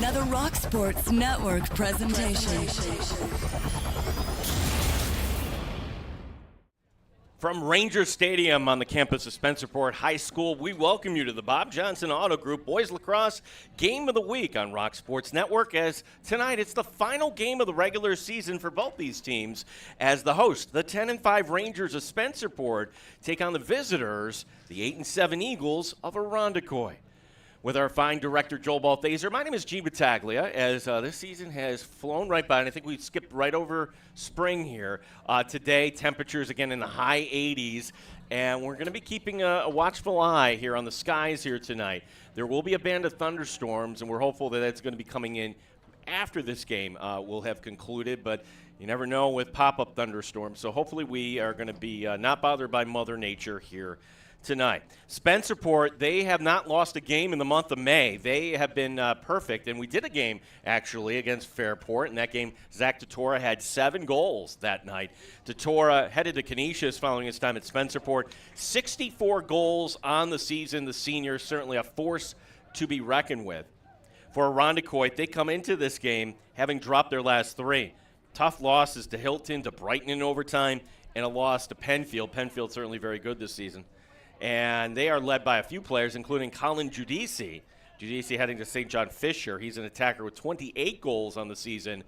another Rock Sports Network presentation. From Rangers Stadium on the campus of Spencerport High School, we welcome you to the Bob Johnson Auto Group Boys Lacrosse Game of the Week on Rock Sports Network, as tonight it's the final game of the regular season for both these teams, as the host, the 10-5 Rangers of Spencerport, take on the visitors, the 8-7 Eagles of Irondequoit. With our fine director, Joel Balthaser. My name is G. Battaglia, as this season has flown right by, and I think we skipped right over spring here. Today, temperatures again in the high 80s, and we're going to be keeping a watchful eye here on the skies here tonight. There will be a band of thunderstorms, and we're hopeful that it's going to be coming in after this game will have concluded, but you never know with pop-up thunderstorms. So hopefully we are going to be not bothered by Mother Nature here tonight. Spencerport, they have not lost a game in the month of May. They have been perfect, and we did a game, actually, against Fairport. In that game, Zach Totora had 7 goals that night. Totora headed to Canisius following his time at Spencerport. 64 goals on the season. The senior, certainly a force to be reckoned with. For Irondequoit, they come into this game having dropped their last 3. Tough losses to Hilton, to Brighton in overtime, and a loss to Penfield. Penfield certainly very good this season. And they are led by a few players, including Colin Giudice. Giudice heading to St. John Fisher. He's an attacker with 28 goals on the season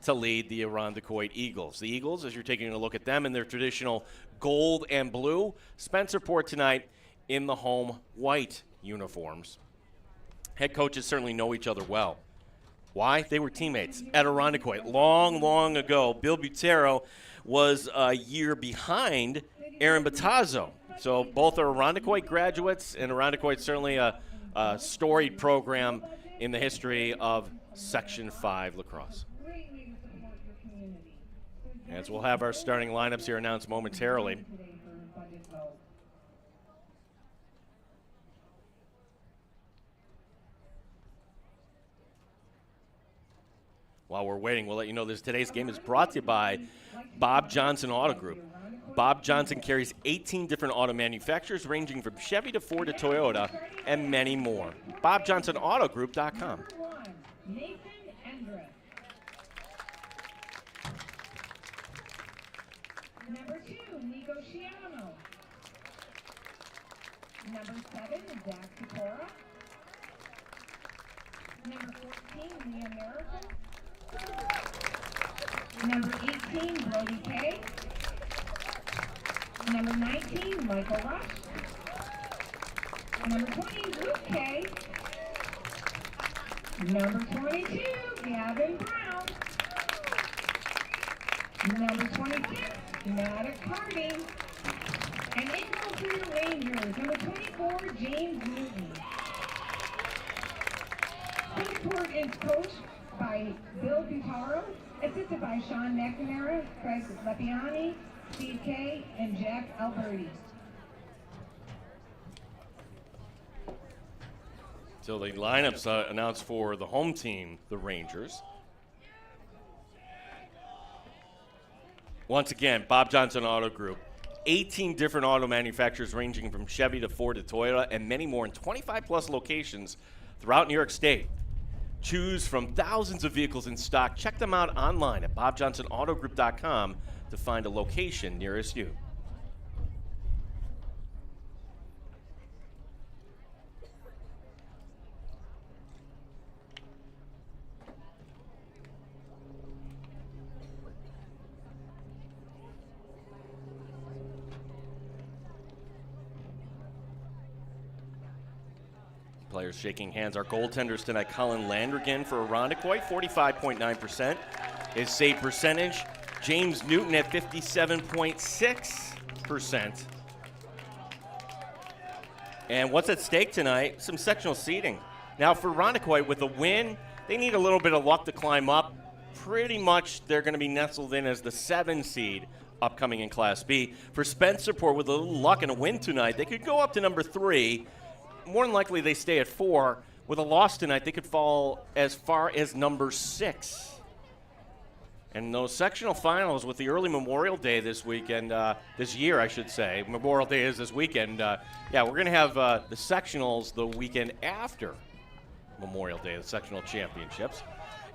to lead the Irondequoit Eagles. The Eagles, as you're taking a look at them in their traditional gold and blue, Spencerport tonight in the home white uniforms. Head coaches certainly know each other well. Why? They were teammates at Irondequoit long ago. Bill Butero was a year behind Aaron Battaglia. So both are Irondequoit graduates, and Irondequoit certainly a storied program in the history of Section 5 lacrosse. As we'll have our starting lineups here announced momentarily. While we're waiting, we'll let you know this today's game is brought to you by Bob Johnson Auto Group. Bob Johnson carries 18 different auto manufacturers, ranging from Chevy to Ford to Toyota, and many more. BobJohnsonAutoGroup.com. Number 2, Nico Sciano. Number 7, Zach Totora. Number 14, The American. Number 18, Brody Kay. Number 19, Michael Rush. Number 20, Luke Kay. Number 22, Gavin Brown. Number 26, Matt Harding. And in goal for the Rangers, number 24, James Newton. Spencerport is coached by Bill Butaro, assisted by Sean McNamara, Craig Lepiani, Steve Kay, and Jack Alberti. So the lineups announced for the home team, the Rangers. Once again, Bob Johnson Auto Group. 18 different auto manufacturers ranging from Chevy to Ford to Toyota, and many more in 25-plus locations throughout New York State. Choose from thousands of vehicles in stock. Check them out online at BobJohnsonAutoGroup.com to find a location nearest you. Players shaking hands. Our goaltenders tonight, Colin Landrigan for Irondequoit, 45.9%. His save percentage, James Newton at 57.6%. And what's at stake tonight? Some sectional seeding. Now for Irondequoit, with a win, they need a little bit of luck to climb up. Pretty much they're going to be nestled in as the 7 seed upcoming in Class B. For Spencerport, with a little luck and a win tonight, they could go up to number 3. More than likely they stay at 4. With a loss tonight, they could fall as far as number 6. And those sectional finals with the early Memorial Day this weekend, this year, I should say. Memorial Day is this weekend. Yeah, we're going to have the sectionals the weekend after Memorial Day, the sectional championships.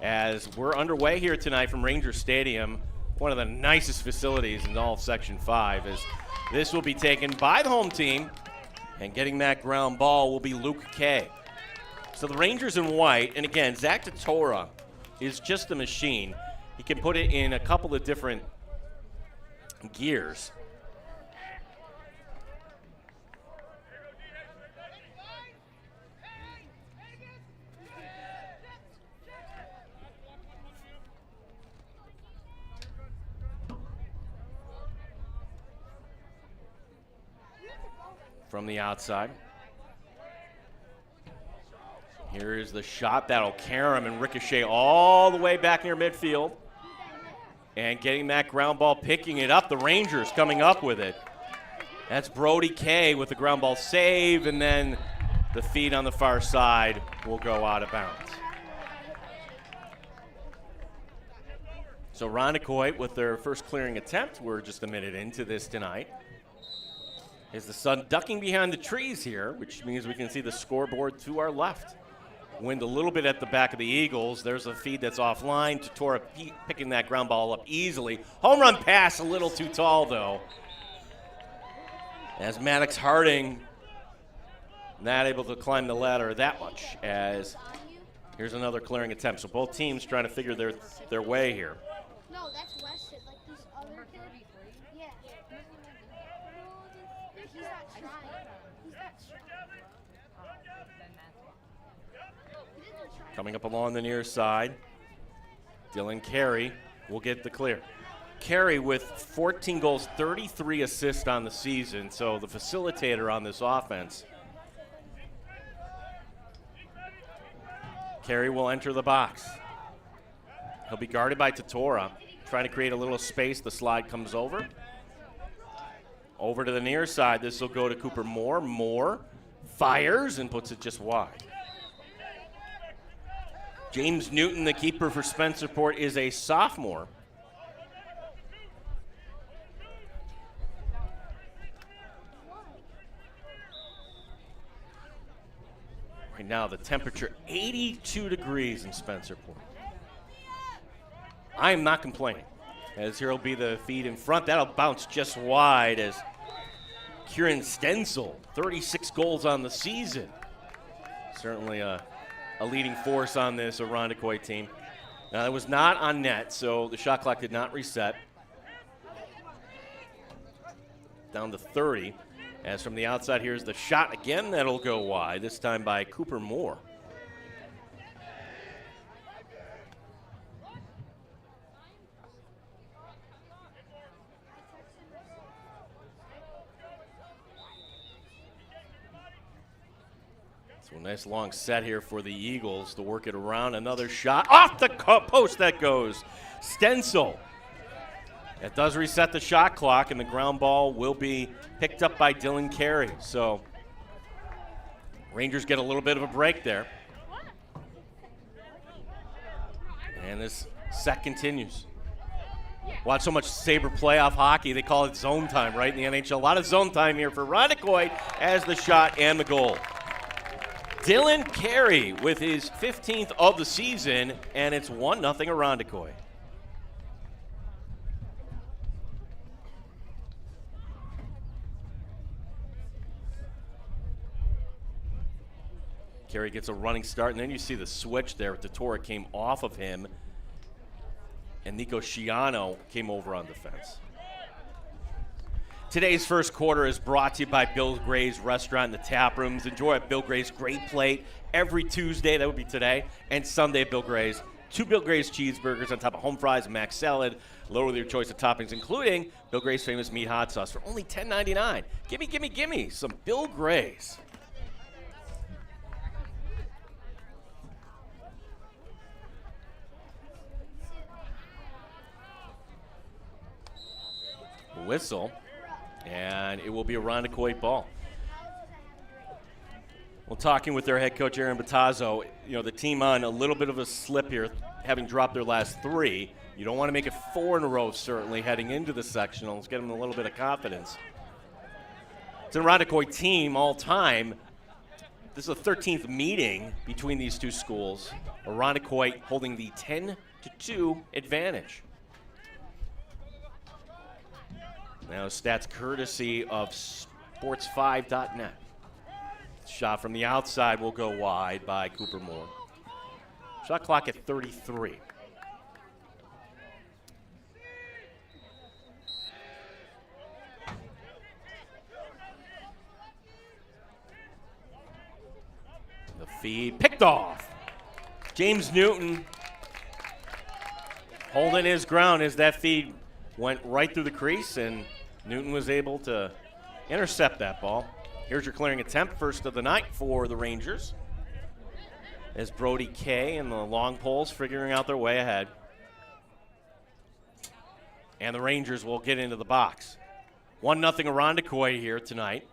As we're underway here tonight from Ranger Stadium, one of the nicest facilities in all of Section 5, as this will be taken by the home team, and getting that ground ball will be Luke Kay. So the Rangers in white, and again, Zach Totora is just a machine. He can put it in a couple of different gears. From the outside. Here is the shot that'll carry him and ricochet all the way back near midfield. And getting that ground ball, picking it up. The Rangers coming up with it. That's Brody Kay with the ground ball save, and then the feed on the far side will go out of bounds. So Irondequoit with their first clearing attempt. We're just a minute into this tonight. Is the sun ducking behind the trees here, which means we can see the scoreboard to our left. Wind a little bit at the back of the Eagles. There's a feed that's offline. Totora picking that ground ball up easily. Home run pass a little too tall, though. As Maddox Harding not able to climb the ladder that much. As here's another clearing attempt. So both teams trying to figure their way here. No, that's Weston. Like these other kids. Yeah. He's not trying. He's not trying. Coming up along the near side, Dylan Carey will get the clear. Carey with 14 goals, 33 assists on the season, so the facilitator on this offense. Carey will enter the box. He'll be guarded by Totora, trying to create a little space. The slide comes over. Over to the near side, this will go to Cooper Moore. Moore fires and puts it just wide. James Newton, the keeper for Spencerport, is a sophomore. Right now, the temperature 82 degrees in Spencerport. I am not complaining, as here will be the feed in front. That'll bounce just wide as Kieran Stenzel, 36 goals on the season. Certainly a leading force on this Irondequoit team. Now, it was not on net, so the shot clock did not reset. Down to 30. As from the outside, here's the shot again. That'll go wide, this time by Cooper Moore. So a nice long set here for the Eagles to work it around. Another shot off the post that goes. Stenzel. It does reset the shot clock, and the ground ball will be picked up by Dylan Carey. So Rangers get a little bit of a break there. And this set continues. Watch so much Sabre playoff hockey. They call it zone time, right, in the NHL. A lot of zone time here for Irondequoit as the shot and the goal. Dylan Carey with his 15th of the season, and it's 1-0 Irondequoit. Carey gets a running start, and then you see the switch there. Totora came off of him, and Nico Sciano came over on defense. Today's first quarter is brought to you by Bill Gray's Restaurant and the Tap Rooms. Enjoy at Bill Gray's Great Plate every Tuesday, that would be today, and Sunday at Bill Gray's. 2 Bill Gray's cheeseburgers on top of home fries and mac salad, loaded with your choice of toppings, including Bill Gray's famous meat hot sauce for only $10.99. Gimme some Bill Gray's. Whistle, and it will be a Irondequoit ball. Well, talking with their head coach, Aaron Battaglia, the team on a little bit of a slip here, having dropped their last 3. You don't want to make it 4 in a row, certainly, heading into the sectionals. Get them a little bit of confidence. It's an Irondequoit team all time This is the 13th meeting between these two schools. Irondequoit holding the 10-2 advantage. Now stats courtesy of sports5.net. Shot from the outside will go wide by Cooper Moore. Shot clock at 33. The feed picked off. James Newton holding his ground as that feed went right through the crease, and Newton was able to intercept that ball. Here's your clearing attempt, first of the night for the Rangers, as Brody Kay and the long poles figuring out their way ahead. And the Rangers will get into the box. 1-0 Irondequoit here tonight.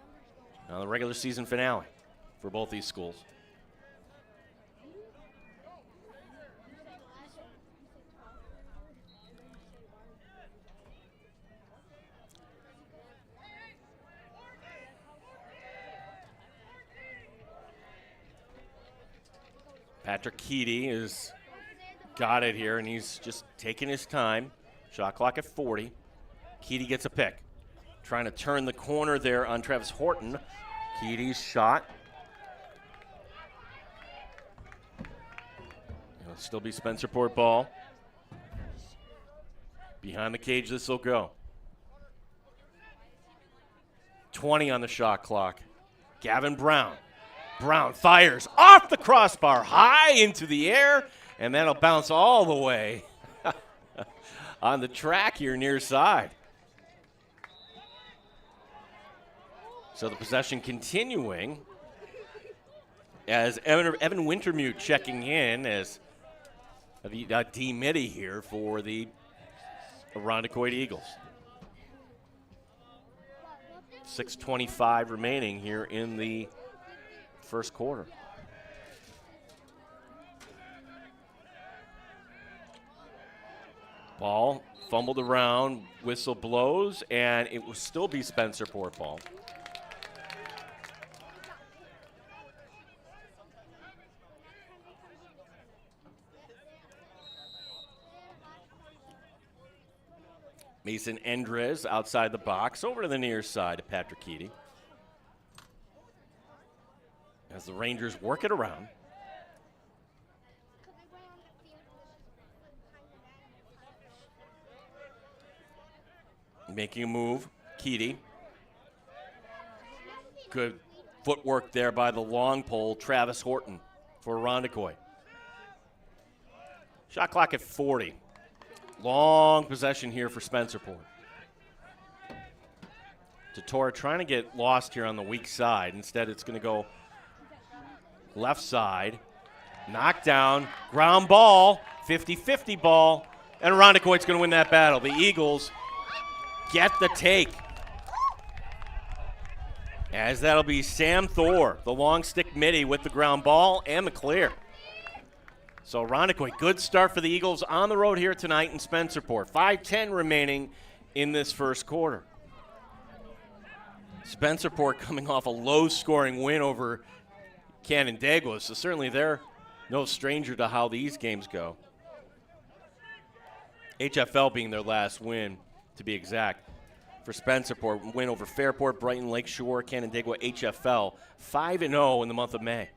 Now the regular season finale for both these schools. Patrick Keedy has got it here, and he's just taking his time. Shot clock at 40. Keedy gets a pick. Trying to turn the corner there on Travis Horton. Keedy's shot. It'll still be Spencerport ball. Behind the cage, this will go. 20 on the shot clock. Gavin Brown. Brown fires off the crossbar, high into the air, and that'll bounce all the way on the track here near side. So the possession continuing as Evan Wintermute checking in as D. Mitty here for the Irondequoit Eagles. 6:25 remaining here in the first quarter. Ball fumbled around, whistle blows, and it will still be Spencerport ball. Mason Endres outside the box, over to the near side of Patrick Keedy. As the Rangers work it around. Making a move, Keedy. Good footwork there by the long pole, Travis Horton for Irondequoit. Shot clock at 40. Long possession here for Spencerport. Totora trying to get lost here on the weak side. Instead, it's going to go left side, knockdown, ground ball, 50-50 ball, and Irondequoit's going to win that battle. The Eagles get the take. As that'll be Sam Thor, the long stick midi with the ground ball and the clear. So Irondequoit, good start for the Eagles on the road here tonight in Spencerport. 5:10 remaining in this first quarter. Spencerport coming off a low-scoring win over Canandaigua, so certainly they're no stranger to how these games go. HFL being their last win, to be exact, for Spencerport. Win over Fairport, Brighton, Lakeshore, Canandaigua, HFL. 5-0 in the month of May.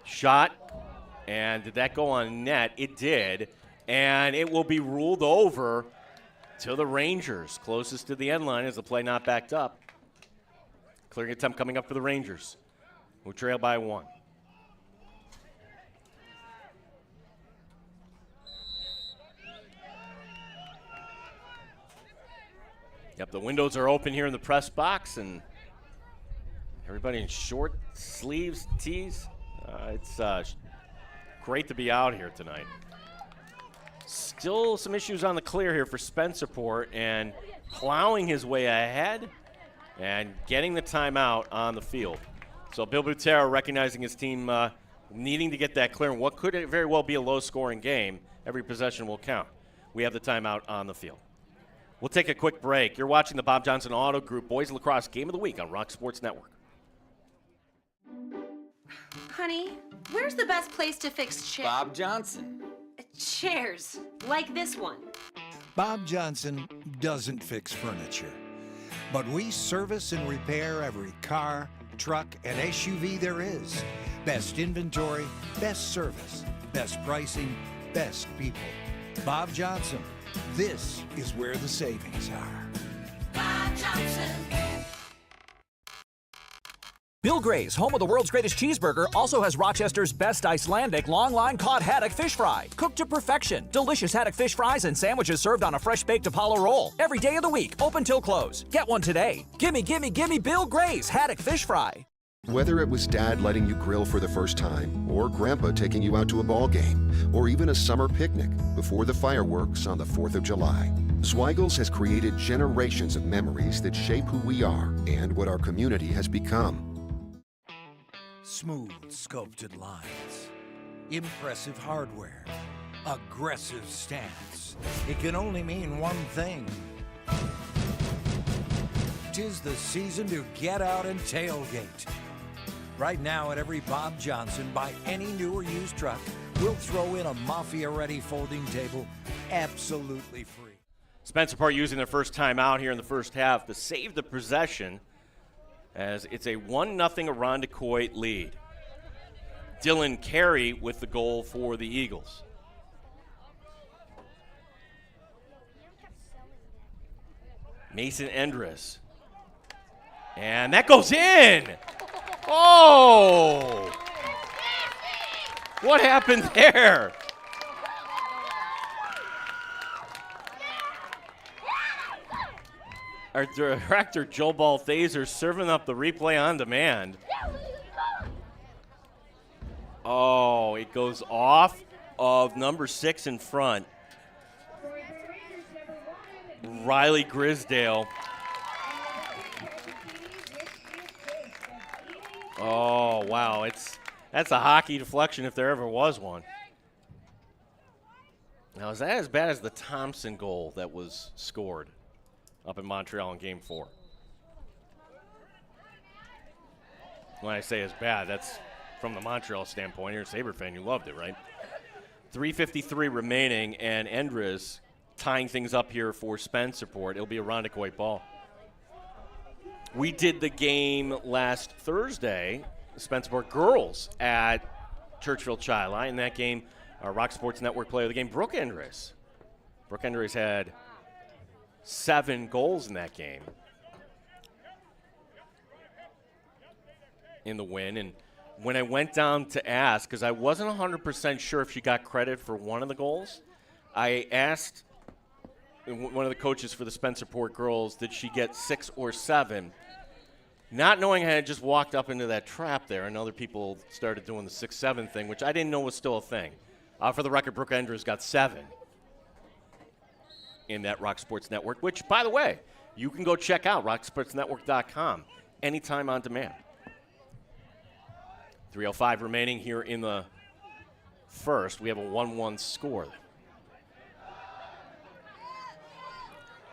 Shot, and did that go on net? It did, and it will be ruled over to the Rangers, closest to the end line as the play not backed up. Clearing attempt coming up for the Rangers, who trail by 1. Yep, the windows are open here in the press box, and everybody in short sleeves, tees. It's great to be out here tonight. Still some issues on the clear here for Spencerport, and plowing his way ahead and getting the timeout on the field. So Bill Butera recognizing his team needing to get that clear in what could very well be a low-scoring game. Every possession will count. We have the timeout on the field. We'll take a quick break. You're watching the Bob Johnson Auto Group Boys Lacrosse Game of the Week on Rock Sports Network. Honey, where's the best place to fix chairs? Bob Johnson. Chairs, like this one. Bob Johnson doesn't fix furniture, but we service and repair every car, truck, and SUV there is. Best inventory, best service, best pricing, best people. Bob Johnson, this is where the savings are. Bob Johnson. Bill Gray's, home of the world's greatest cheeseburger, also has Rochester's best Icelandic long-line cod haddock fish fry. Cooked to perfection. Delicious haddock fish fries and sandwiches served on a fresh-baked Apollo roll. Every day of the week, open till close. Get one today. Gimme, gimme, gimme Bill Gray's haddock fish fry. Whether it was Dad letting you grill for the first time, or Grandpa taking you out to a ball game, or even a summer picnic before the fireworks on the 4th of July, Zweigel's has created generations of memories that shape who we are and what our community has become. Smooth sculpted lines, impressive hardware, aggressive stance. It can only mean one thing. 'Tis the season to get out and tailgate. Right now at every Bob Johnson, buy any new or used truck, we'll throw in a Mafia-ready folding table absolutely free. Spencerport using their first time out here in the first half to save the possession, as it's a 1-0 Irondequoit lead. Dylan Carey with the goal for the Eagles. Mason Endres. And that goes in! Oh! What happened there? Our director, Joe Balthaser, serving up the replay on demand. Oh, it goes off of number 6 in front. Riley Grisdale. Oh, wow. That's a hockey deflection if there ever was one. Now, is that as bad as the Thompson goal that was scored up in Montreal in Game 4? When I say as bad, that's from the Montreal standpoint. You're a Sabre fan. You loved it, right? 3:53 remaining, and Endres tying things up here for Spencerport. It'll be a Irondequoit ball. We did the game last Thursday, Spencerport girls at Churchville Chi-Li. In that game, our Rock Sports Network player of the game, Brooke Endres. Brooke Endres had 7 goals in that game in the win. And when I went down to ask, because I wasn't 100% sure if she got credit for one of the goals, I asked one of the coaches for the Spencerport girls, did she get 6 or 7? Not knowing I had just walked up into that trap there, and other people started doing the 6-7 thing, which I didn't know was still a thing. For the record, Brooke Endres got 7 in that Rock Sports Network, which, by the way, you can go check out, rocksportsnetwork.com, anytime on demand. 3:05 remaining here in the first. We have a 1-1 score.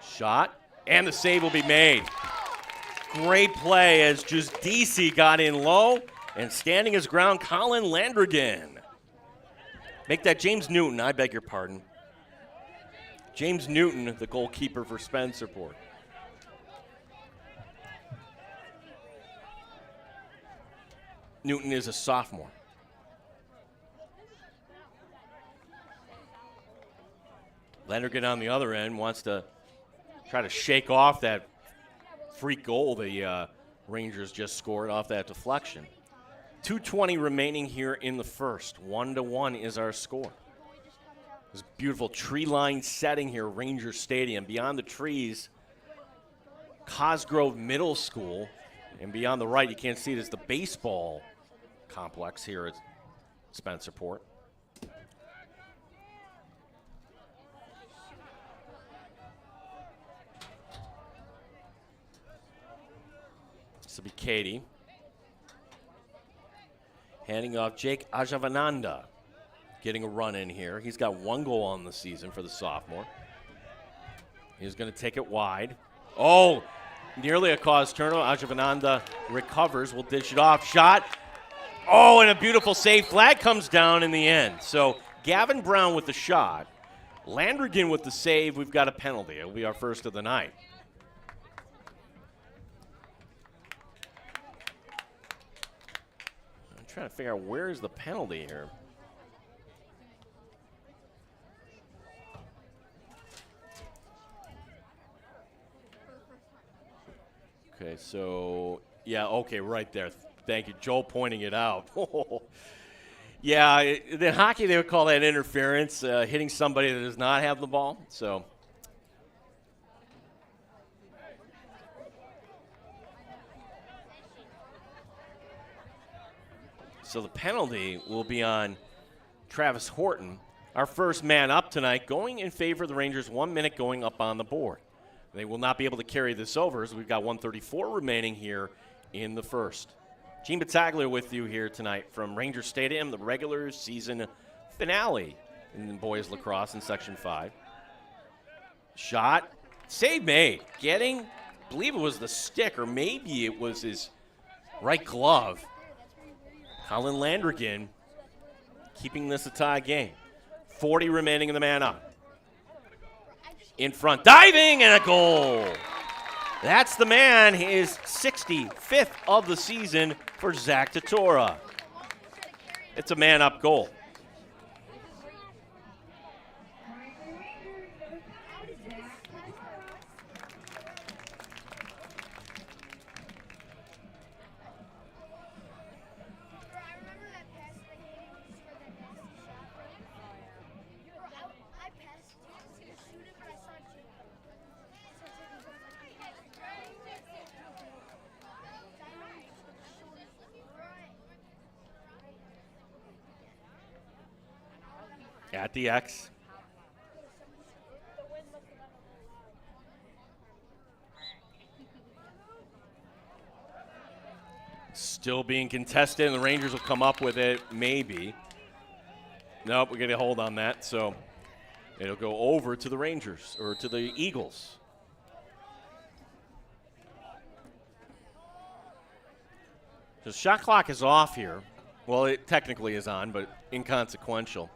Shot, and the save will be made. Great play as just DC got in low, and standing his ground, Colin Landrigan. Make that James Newton, I beg your pardon. James Newton, the goalkeeper for Spencerport. Newton is a sophomore. Landrigan on the other end wants to try to shake off that freak goal the Rangers just scored off that deflection. 2:20 remaining here in the first. 1-1 is our score. This beautiful tree-lined setting here, Ranger Stadium. Beyond the trees, Cosgrove Middle School. And beyond the right, you can't see it, is the baseball complex here at Spencerport. This will be Katie. Handing off Jake Ajavananda. Getting a run in here. He's got 1 goal on the season for the sophomore. He's going to take it wide. Oh, nearly a cause turnover. Ajavananda recovers. Will dish it off. Shot. Oh, and a beautiful save. Flag comes down in the end. So Gavin Brown with the shot. Landrigan with the save. We've got a penalty. It'll be our first of the night. I'm trying to figure out where's the penalty here. Okay, so, yeah, okay, right there. Thank you. Joel pointing it out. Yeah, in hockey they would call that interference, hitting somebody that does not have the ball. So the penalty will be on Travis Horton, our first man up tonight, going in favor of the Rangers, 1 minute going up on the board. They will not be able to carry this over as we've got 1:34 remaining here in the first. Gene Battaglia with you here tonight from Ranger Stadium, the regular season finale in boys lacrosse in Section 5. Shot, save made, getting, I believe it was the stick or maybe it was his right glove. Colin Landrigan keeping this a tie game. 40 remaining in the man up. In front, diving, and a goal. That's the man, his 65th of the season for Zach Tatora. It's a man-up goal. At the X. Still being contested, and the Rangers will come up with it, maybe. Nope, we get a hold on that, so it'll go over to the Rangers, or to the Eagles. The shot clock is off here. Well, it technically is on, but inconsequential,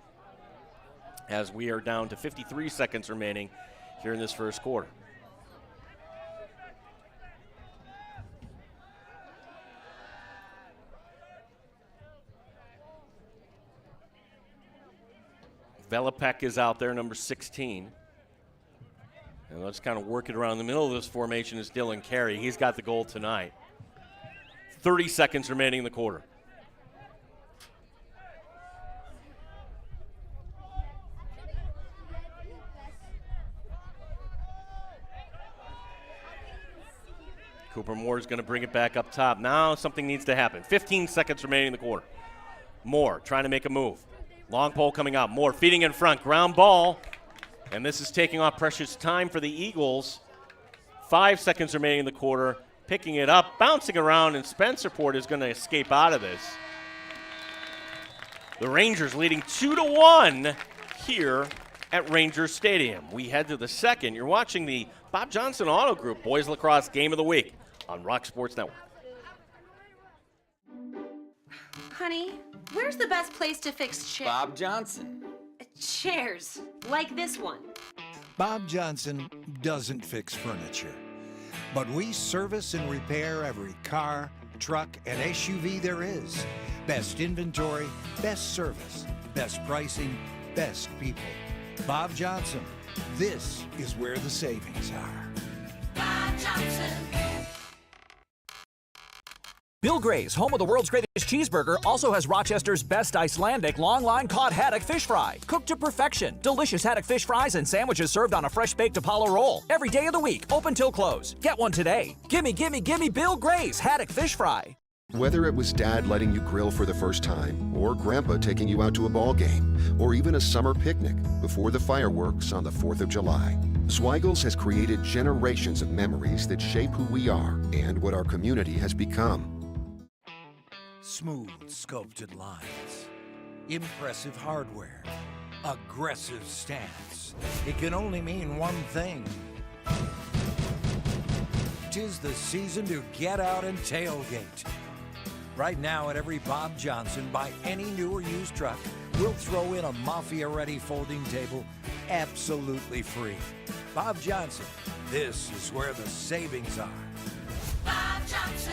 as we are down to 53 seconds remaining here in this first quarter. Velopek is out there, number 16. And let's kind of work it around the middle of this formation is Dylan Carey. He's got the goal tonight. 30 seconds remaining in the quarter. Cooper Moore is going to bring it back up top. Now something needs to happen. 15 seconds remaining in the quarter. Moore trying to make a move. Long pole coming out. Moore feeding in front. Ground ball. And this is taking off precious time for the Eagles. 5 seconds remaining in the quarter. Picking it up, bouncing around, and Spencerport is going to escape out of this. The Rangers leading 2-1 here at Rangers Stadium. We head to the second. You're watching the Bob Johnson Auto Group Boys Lacrosse Game of the Week on Rock Sports Network. Honey, where's the best place to fix chairs? Bob Johnson. Chairs, like this one. Bob Johnson doesn't fix furniture, but we service and repair every car, truck, and SUV there is. Best inventory, best service, best pricing, best people. Bob Johnson, this is where the savings are. Bob Johnson. Bill Gray's, home of the world's greatest cheeseburger, also has Rochester's best Icelandic long-line cod haddock fish fry. Cooked to perfection. Delicious haddock fish fries and sandwiches served on a fresh-baked Apollo roll. Every day of the week, open till close. Get one today. Gimme, gimme, gimme Bill Gray's haddock fish fry. Whether it was Dad letting you grill for the first time, or Grandpa taking you out to a ball game, or even a summer picnic before the fireworks on the 4th of July, Zweigels has created generations of memories that shape who we are and what our community has become. Smooth sculpted lines, impressive hardware, aggressive stance. It can only mean one thing. 'Tis the season to get out and tailgate. Right now at every Bob Johnson, buy any new or used truck, we'll throw in a Mafia-ready folding table absolutely free. Bob Johnson, this is where the savings are. Bob Johnson.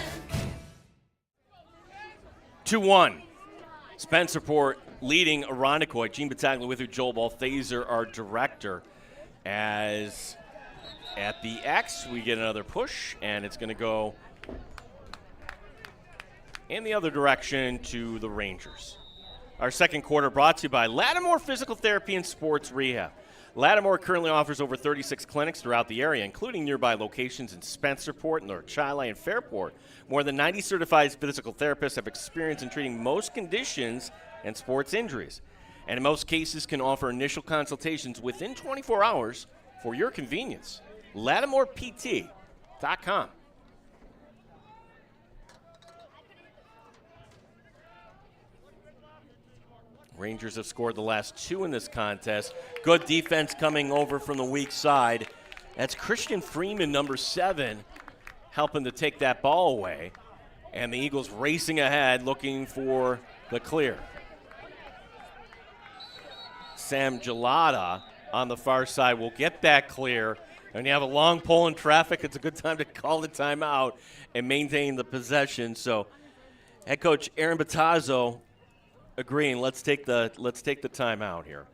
2-1. Spencerport leading Irondequoit. Gene Battaglia with you, Joel Balthaser, our director. As at the X, we get another push, and it's going to go in the other direction to the Rangers. Our second quarter brought to you by Lattimore Physical Therapy and Sports Rehab. Lattimore currently offers over 36 clinics throughout the area, including nearby locations in Spencerport, North Chi and Fairport. More than 90 certified physical therapists have experience in treating most conditions and sports injuries, and in most cases can offer initial consultations within 24 hours for your convenience. LattimorePT.com. Rangers have scored the last two in this contest. Good defense coming over from the weak side. That's Christian Freeman, number 7, helping to take that ball away. And the Eagles racing ahead, looking for the clear. Sam Gelada on the far side will get that clear. And you have a long pole in traffic, it's a good time to call the timeout and maintain the possession. So head coach Aaron Battaglia agreeing, let's take the timeout here.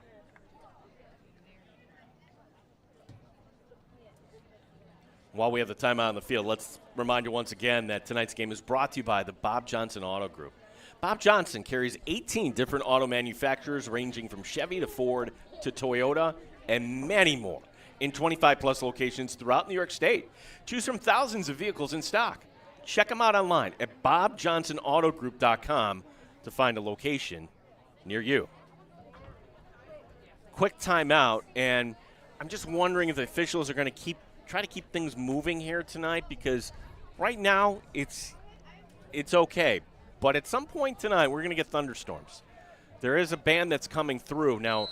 While we have the timeout on the field, let's remind you once again that tonight's game is brought to you by the Bob Johnson Auto Group. Bob Johnson carries 18 different auto manufacturers ranging from Chevy to Ford to Toyota and many more in 25-plus locations throughout New York State. Choose from thousands of vehicles in stock. Check them out online at bobjohnsonautogroup.com to find a location near you. Quick timeout, and I'm just wondering if the officials are going to try to keep things moving here tonight, because right now it's okay. But at some point tonight, we're going to get thunderstorms. There is a band that's coming through. Now,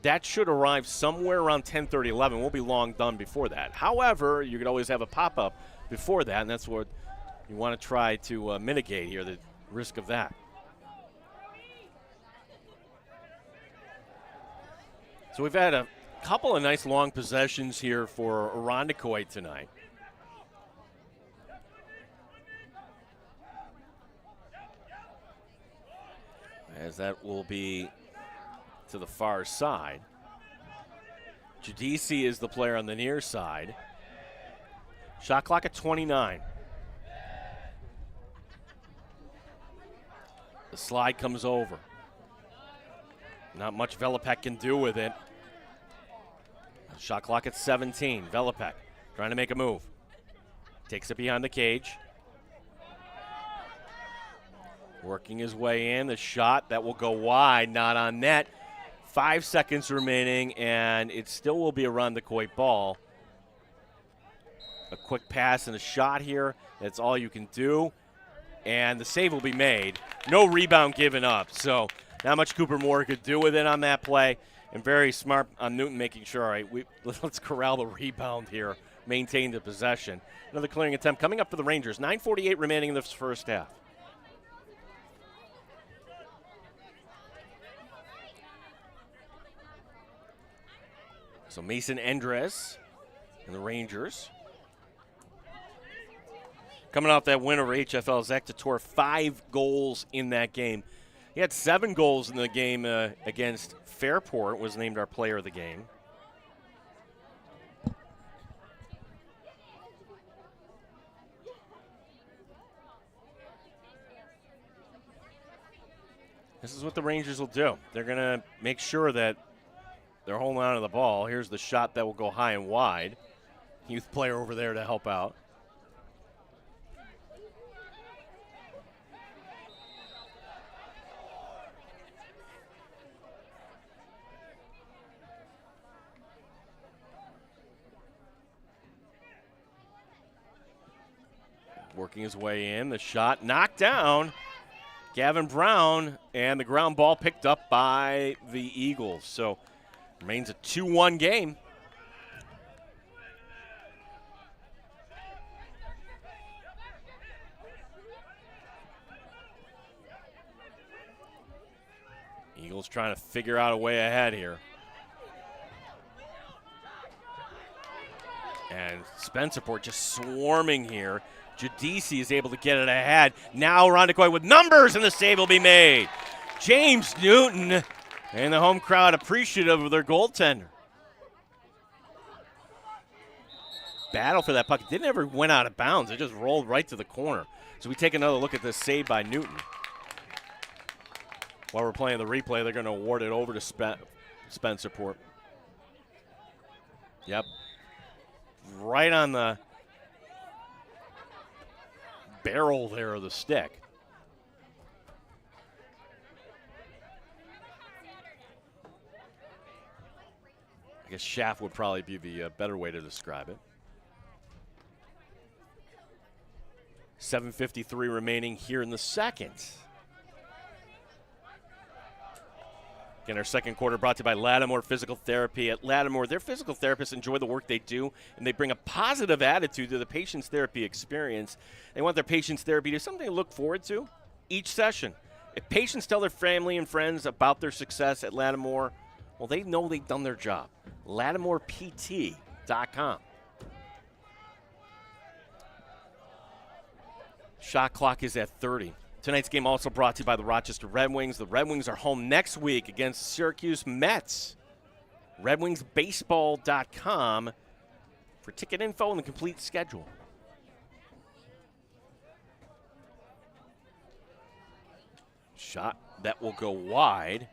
that should arrive somewhere around 10:30, 11. We'll be long done before that. However, you could always have a pop-up before that, and that's what you want to try to mitigate here, the risk of that. So we've had a couple of nice long possessions here for Irondequoit tonight. As that will be to the far side. Giudice is the player on the near side. Shot clock at 29. The slide comes over. Not much Velopek can do with it. Shot clock at 17. Velopek trying to make a move. Takes it behind the cage. Working his way in. The shot that will go wide, not on net. 5 seconds remaining, and it still will be a Irondequoit ball. A quick pass and a shot here. That's all you can do. And the save will be made. No rebound given up. So not much Cooper Moore could do with it on that play. And very smart on Newton making sure, all right, let's corral the rebound here, maintain the possession. Another clearing attempt coming up for the Rangers. 9:48 remaining in this first half. So Mason Endres and the Rangers. Coming off that win over HFL, Zach Tator, 5 goals in that game. He had 7 goals in the game against Fairport, was named our player of the game. This is what the Rangers will do. They're going to make sure that they're holding on to the ball. Here's the shot that will go high and wide. Youth player over there to help out. Working his way in. The shot knocked down. Gavin Brown, and the ground ball picked up by the Eagles. So remains a 2-1 game. Eagles trying to figure out a way ahead here. And Spencerport just swarming here. Giudice is able to get it ahead. Now Irondequoit with numbers, and the save will be made. James Newton and the home crowd appreciative of their goaltender. Battle for that puck. It never went out of bounds. It just rolled right to the corner. So we take another look at this save by Newton. While we're playing the replay, they're going to award it over to Spencerport. Yep. Right on the barrel there of the stick. I guess shaft would probably be the better way to describe it. 7:53 remaining here in the second. Again, our second quarter brought to you by Lattimore Physical Therapy. At Lattimore, their physical therapists enjoy the work they do, and they bring a positive attitude to the patient's therapy experience. They want their patient's therapy to be something to look forward to each session. If patients tell their family and friends about their success at Lattimore, well, they know they've done their job. LattimorePT.com. Shot clock is at 30. Tonight's game also brought to you by the Rochester Red Wings. The Red Wings are home next week against Syracuse Mets. RedWingsBaseball.com for ticket info and the complete schedule. Shot that will go wide.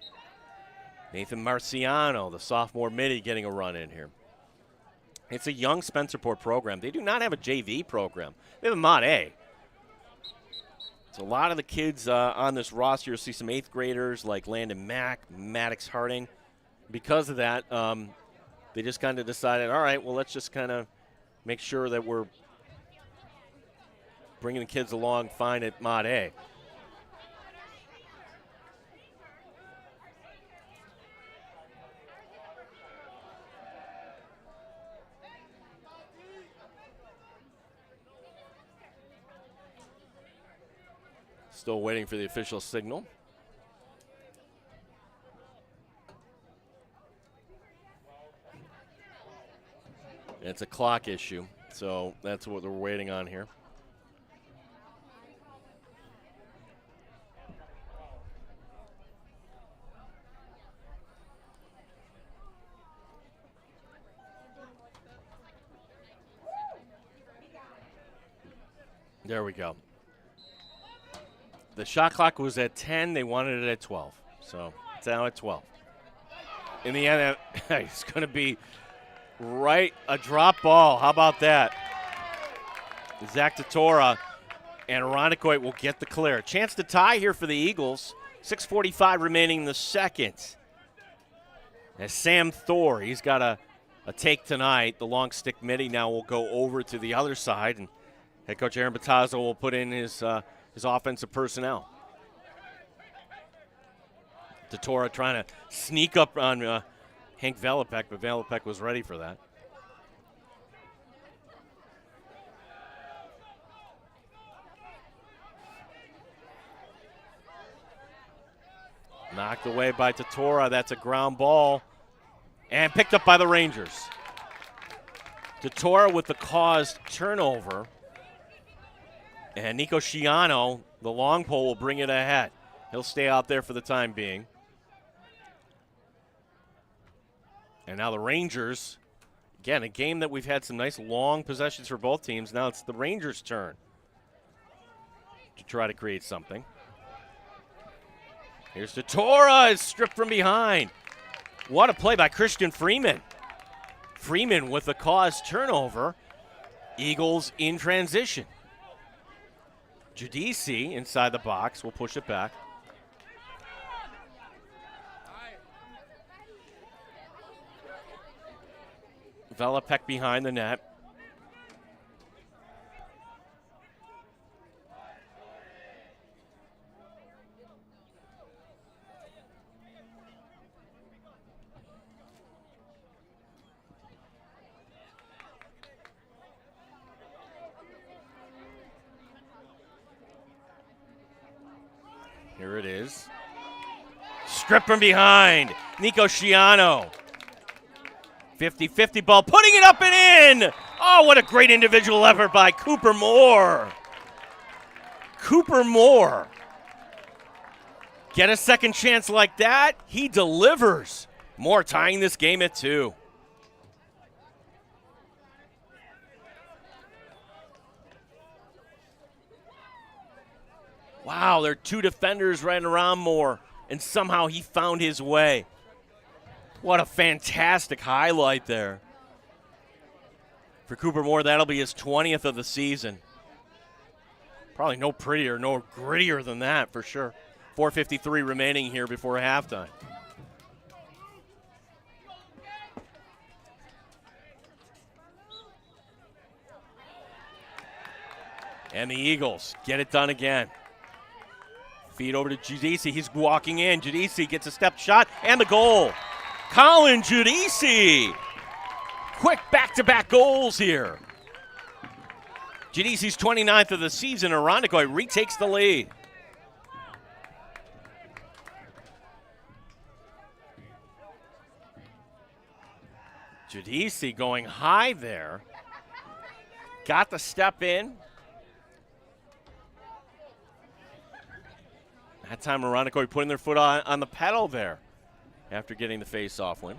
Nathan Marciano, the sophomore midi, getting a run in here. It's a young Spencerport program. They do not have a JV program. They have a Mod A. So a lot of the kids on this roster, you'll see some 8th graders like Landon Mack, Maddox Harding. Because of that, they just kind of decided, all right, well, let's just kind of make sure that we're bringing the kids along fine at Mod A. Still waiting for the official signal. It's a clock issue, so that's what we're waiting on here. There we go. The shot clock was at 10. They wanted it at 12. So it's now at 12. In the end, it's going to be right a drop ball. How about that? Zach Totora and Irondequoit will get the clear. Chance to tie here for the Eagles. 6:45 remaining in the second. As Sam Thor, he's got a take tonight. The long stick midi now will go over to the other side. And head coach Aaron Battaglia will put in his offensive personnel. Totora trying to sneak up on Hank Velopek, but Velopek was ready for that. Knocked away by Totora. That's a ground ball. And picked up by the Rangers. Totora with the caused turnover. And Nico Sciano, the long pole, will bring it ahead. He'll stay out there for the time being. And now the Rangers, again, a game that we've had some nice long possessions for both teams. Now it's the Rangers' turn to try to create something. Here's Totora, is stripped from behind. What a play by Christian Freeman. Freeman with the caused turnover. Eagles in transition. Giudice inside the box will push it back. Velopek behind the net. Here it is. Strip from behind. Nico Sciano. 50-50 ball, putting it up and in. Oh, what a great individual effort by Cooper Moore. Cooper Moore. Get a second chance like that, he delivers. Moore tying this game at 2. Wow, there are 2 defenders right around Moore, and somehow he found his way. What a fantastic highlight there. For Cooper Moore, that'll be his 20th of the season. Probably no prettier, no grittier than that for sure. 4:53 remaining here before halftime. And the Eagles get it done again. Feed over to Giudice. He's walking in. Giudice gets a step shot and the goal. Colin Giudice. Quick back-to-back goals here. Giudice's 29th of the season. Irondequoit retakes the lead. Giudice going high there. Got the step in. That time Irondequoit putting their foot on the pedal there after getting the face-off win.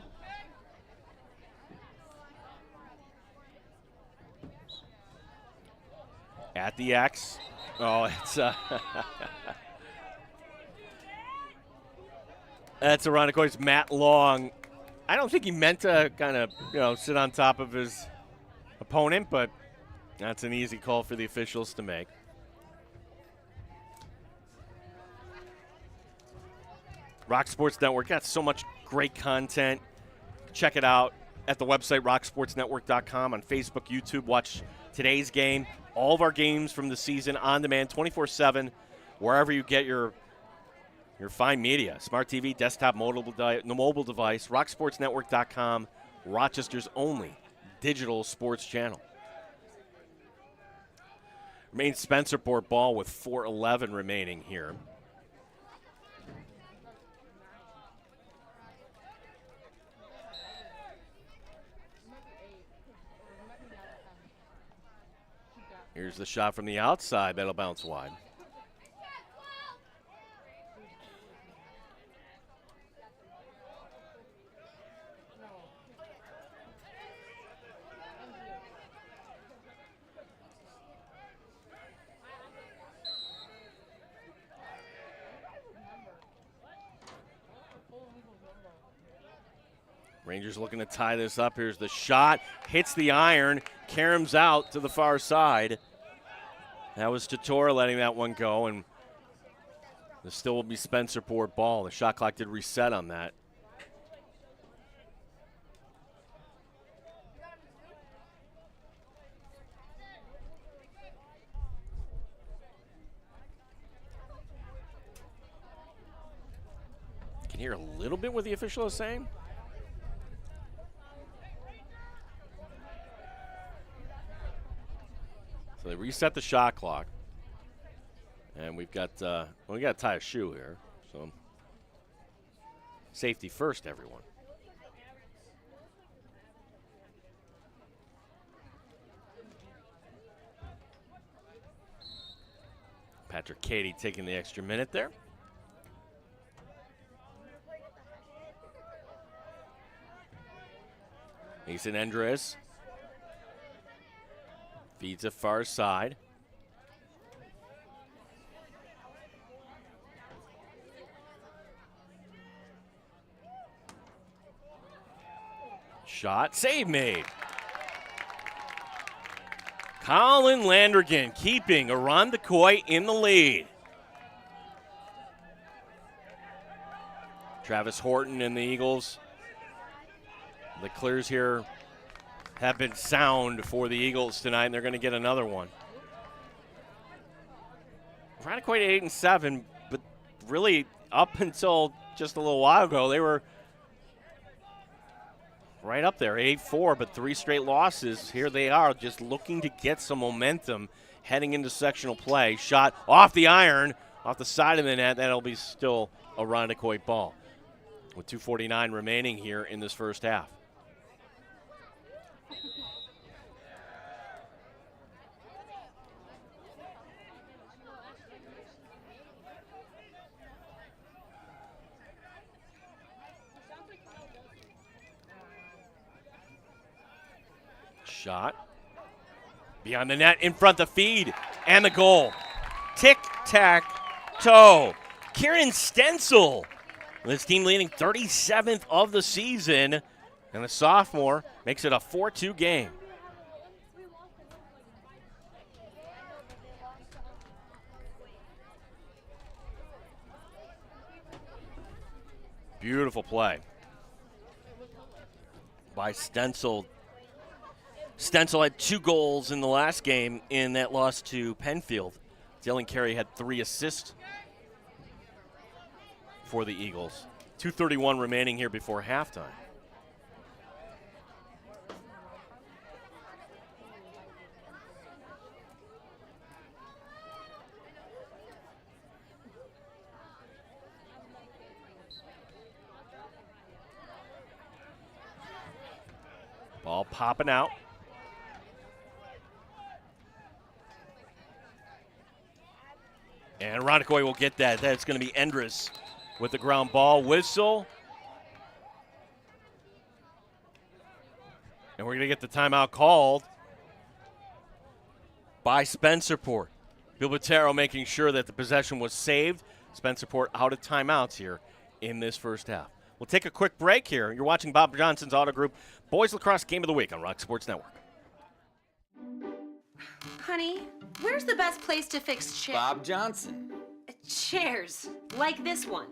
At the X. Oh, it's that's Irondequoit's Matt Long. I don't think he meant to kind of, sit on top of his opponent, but that's an easy call for the officials to make. Rock Sports Network got so much great content. Check it out at the website, rocksportsnetwork.com, on Facebook, YouTube. Watch today's game, all of our games from the season on demand, 24/7, wherever you get your fine media. Smart TV, desktop, mobile device, rocksportsnetwork.com, Rochester's only digital sports channel. Remains Spencerport ball with 4:11 remaining here. Here's the shot from the outside. That'll bounce wide. Rangers looking to tie this up. Here's the shot. Hits the iron. Karam's out to the far side. That was Tatora letting that one go, and there still will be Spencerport ball. The shot clock did reset on that. Can hear a little bit what the official is saying. So they reset the shot clock, and we got to tie a shoe here. So safety first, everyone. Patrick Cady taking the extra minute there. Mason Andres feeds it far side. Shot, save made. Colin Landrigan keeping Irondequoit in the lead. Travis Horton and the Eagles. The clears here have been sound for the Eagles tonight, and they're going to get another one. Irondequoit 8-7, but really up until just a little while ago, they were right up there, 8-4, but 3 straight losses. Here they are, just looking to get some momentum heading into sectional play. Shot off the iron, off the side of the net. That'll be still a Irondequoit ball. with 2:49 remaining here in this first half. Shot. Beyond the net, in front, the feed, and the goal. Tic-tac-toe. Kieran Stencil, with his team leading 37th of the season, and the sophomore makes it a 4-2 game. Beautiful play by Stencil. Stencil had 2 goals in the last game in that loss to Penfield. Dylan Carey had 3 assists for the Eagles. 2:31 remaining here before halftime. Ball popping out. And Irondequoit will get that. That's going to be Endres with the ground ball. Whistle. And we're going to get the timeout called by Spencerport. Bill Battaglia making sure that the possession was saved. Spencerport out of timeouts here in this first half. We'll take a quick break here. You're watching Bob Johnson's Auto Group Boys Lacrosse Game of the Week on Rock Sports Network. Honey, where's the best place to fix chairs? Bob Johnson. Chairs, like this one.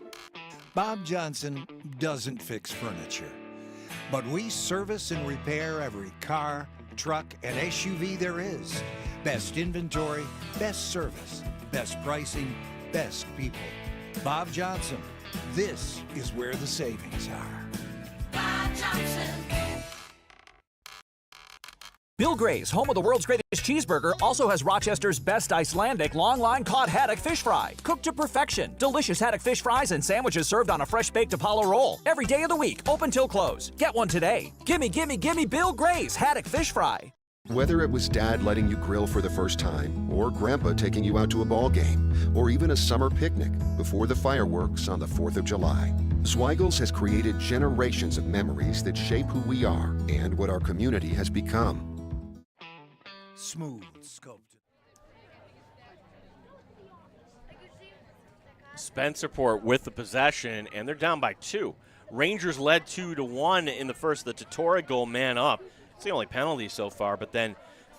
Bob Johnson doesn't fix furniture, but we service and repair every car, truck, and SUV there is. Best inventory, best service, best pricing, best people. Bob Johnson, this is where the savings are. Bob Johnson. Bill Gray's, home of the world's greatest cheeseburger, also has Rochester's best Icelandic long-line cod haddock fish fry. Cooked to perfection. Delicious haddock fish fries and sandwiches served on a fresh-baked Apollo roll. Every day of the week, open till close. Get one today. Gimme, gimme, gimme Bill Gray's haddock fish fry. Whether it was Dad letting you grill for the first time, or Grandpa taking you out to a ball game, or even a summer picnic before the fireworks on the 4th of July, Zweigels has created generations of memories that shape who we are and what our community has become. Smooth sculpted. Spencerport with the possession, and they're down by 2. Rangers led 2-1 in the first. The Totora goal, man up. It's the only penalty so far, but then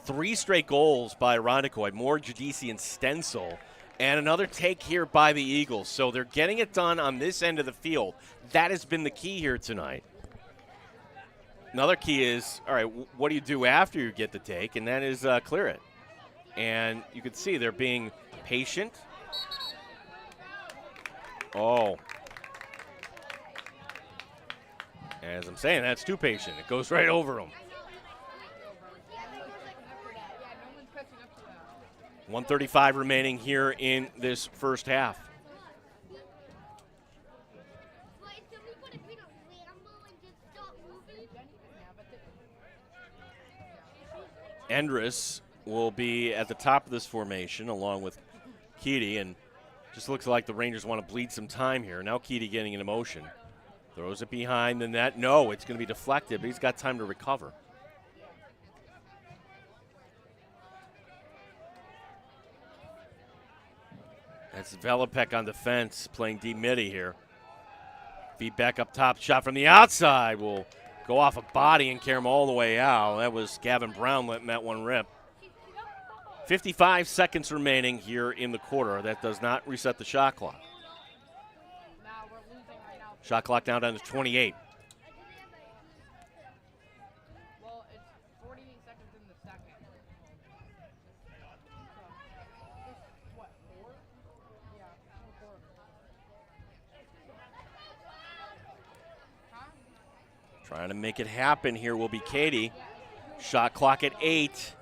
3 straight goals by Irondequoit, more Giudice and Stencil, and another take here by the Eagles. So they're getting it done on this end of the field. That has been the key here tonight. Another key is, all right, what do you do after you get the take? And that is clear it. And you can see they're being patient. Oh. As I'm saying, that's too patient. It goes right over them. 1:35 remaining here in this first half. Endres will be at the top of this formation along with Keedy, and just looks like the Rangers want to bleed some time here. Now Keedy getting into motion. Throws it behind the net. No, it's going to be deflected, but he's got time to recover. That's Velopek on defense, playing deep midi here. Feed back up top, shot from the outside will go off a body and carry him all the way out. That was Gavin Brown letting that one rip. 55 seconds remaining here in the quarter. That does not reset the shot clock. Shot clock now down to 28. Well, it's 40 seconds in the second. What, 4? Yeah, 4. Huh? Trying to make it happen here will be Keedy. Shot clock at 8.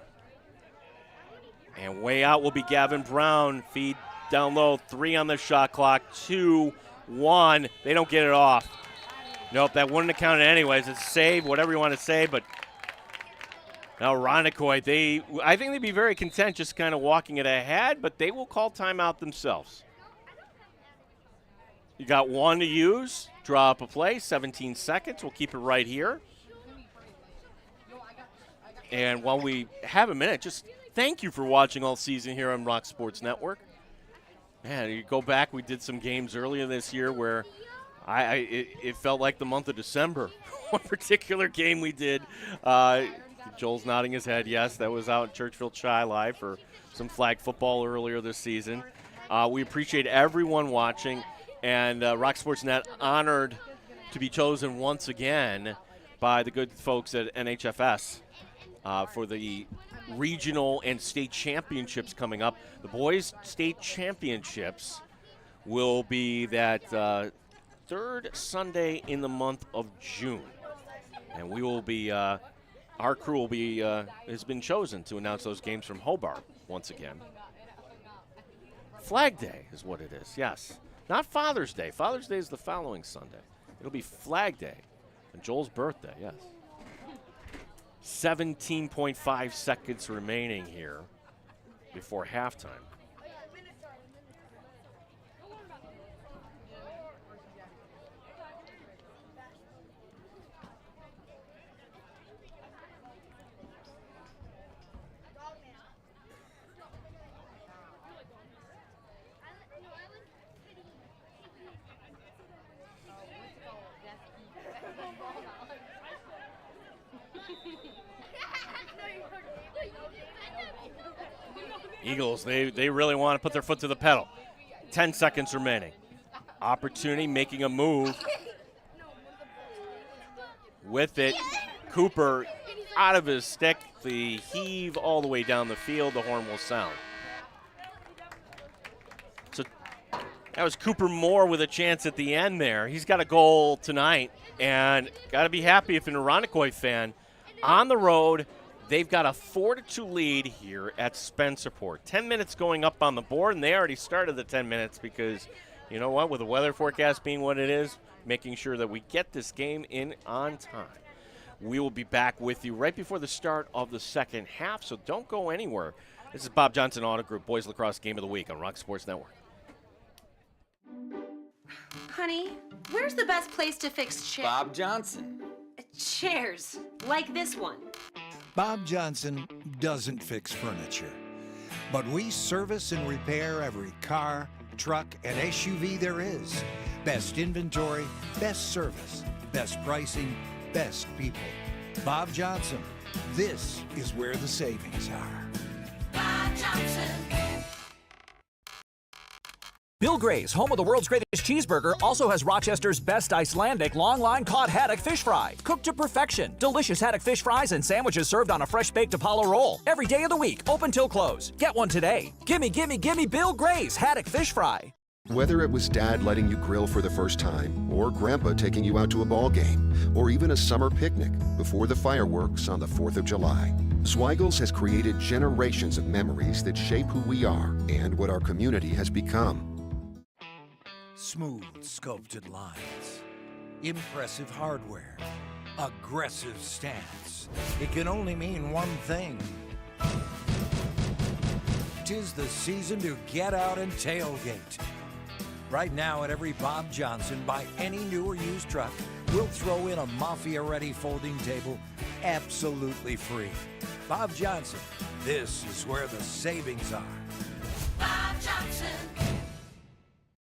And way out will be Gavin Brown. Feed down low, 3 on the shot clock, 2, 1. They don't get it off. Nope, that wouldn't have counted anyways. It's a save, whatever you want to say, but now Irondequoit, I think they'd be very content just kind of walking it ahead, but they will call timeout themselves. You got one to use, draw up a play, 17 seconds. We'll keep it right here. And while we have a minute, just thank you for watching all season here on Rock Sports Network. Man, you go back, we did some games earlier this year where it felt like the month of December. One particular game we did, Joel's nodding his head, yes, that was out at Churchville Chi Live for some flag football earlier this season. We appreciate everyone watching, and Rock Sports Net honored to be chosen once again by the good folks at NHFS for the regional and state championships coming up. The boys' state championships will be that third Sunday in the month of June. And we will be, our crew will be, has been chosen to announce those games from Hobart once again. Flag Day is what it is, yes. Not Father's Day. Father's Day is the following Sunday. It'll be Flag Day and Joel's birthday, yes. 17.5 seconds remaining here before halftime. Eagles, they really want to put their foot to the pedal. 10 seconds remaining. Opportunity, making a move. With it, Cooper out of his stick. The heave all the way down the field. The horn will sound. So that was Cooper Moore with a chance at the end there. He's got a goal tonight, and got to be happy if you're an Irondequoit fan. On the road, they've got a 4-2 lead here at Spencerport. 10 minutes going up on the board, and they already started the 10 minutes because, you know what, with the weather forecast being what it is, making sure that we get this game in on time. We will be back with you right before the start of the second half, so don't go anywhere. This is Bob Johnson Auto Group Boys Lacrosse Game of the Week on Rock Sports Network. Honey, where's the best place to fix chairs? Bob Johnson. Chairs, like this one. Bob Johnson doesn't fix furniture, but we service and repair every car, truck, and SUV there is. Best inventory, best service, best pricing, best people. Bob Johnson, this is where the savings are. Bob Johnson. Bill Gray's, home of the world's greatest cheeseburger, also has Rochester's best Icelandic long-line cod haddock fish fry. Cooked to perfection. Delicious haddock fish fries and sandwiches served on a fresh-baked Apollo roll. Every day of the week, open till close. Get one today. Gimme, gimme, gimme Bill Gray's haddock fish fry. Whether it was Dad letting you grill for the first time, or Grandpa taking you out to a ball game, or even a summer picnic before the fireworks on the 4th of July, Zweigels has created generations of memories that shape who we are and what our community has become. Smooth sculpted lines, impressive hardware, aggressive stance. It can only mean one thing. 'Tis the season to get out and tailgate. Right now at every Bob Johnson, buy any new or used truck, we'll throw in a Mafia-ready folding table absolutely free. Bob Johnson, this is where the savings are. Bob Johnson.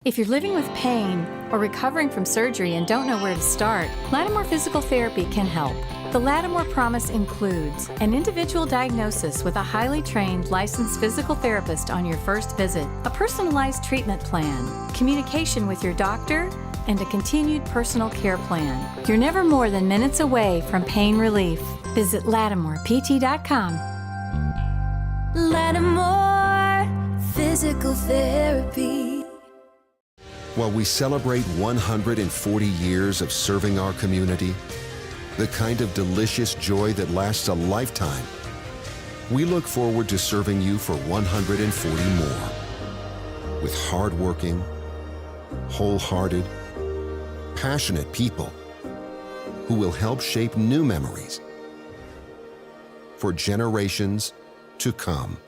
If you're living with pain or recovering from surgery and don't know where to start, Lattimore Physical Therapy can help. The Lattimore Promise includes an individual diagnosis with a highly trained licensed physical therapist on your first visit, a personalized treatment plan, communication with your doctor, and a continued personal care plan. You're never more than minutes away from pain relief. Visit LattimorePT.com. Lattimore Physical Therapy. While we celebrate 140 years of serving our community, the kind of delicious joy that lasts a lifetime, we look forward to serving you for 140 more. With hardworking, wholehearted, passionate people who will help shape new memories for generations to come.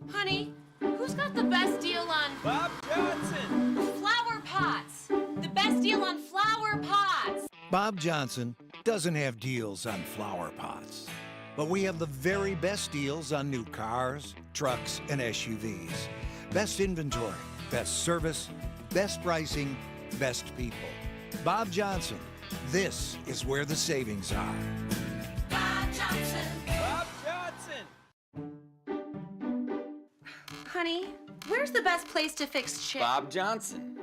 Honey, who's got the best deal on Bob Johnson! flower pots? The best deal on flower pots. Bob Johnson doesn't have deals on flower pots, but we have the very best deals on new cars, trucks, and SUVs. Best inventory, best service, best pricing, best people. Bob Johnson, this is where the savings are. Bob Johnson. Bob Johnson! Honey, where's the best place to fix chairs? Bob Johnson.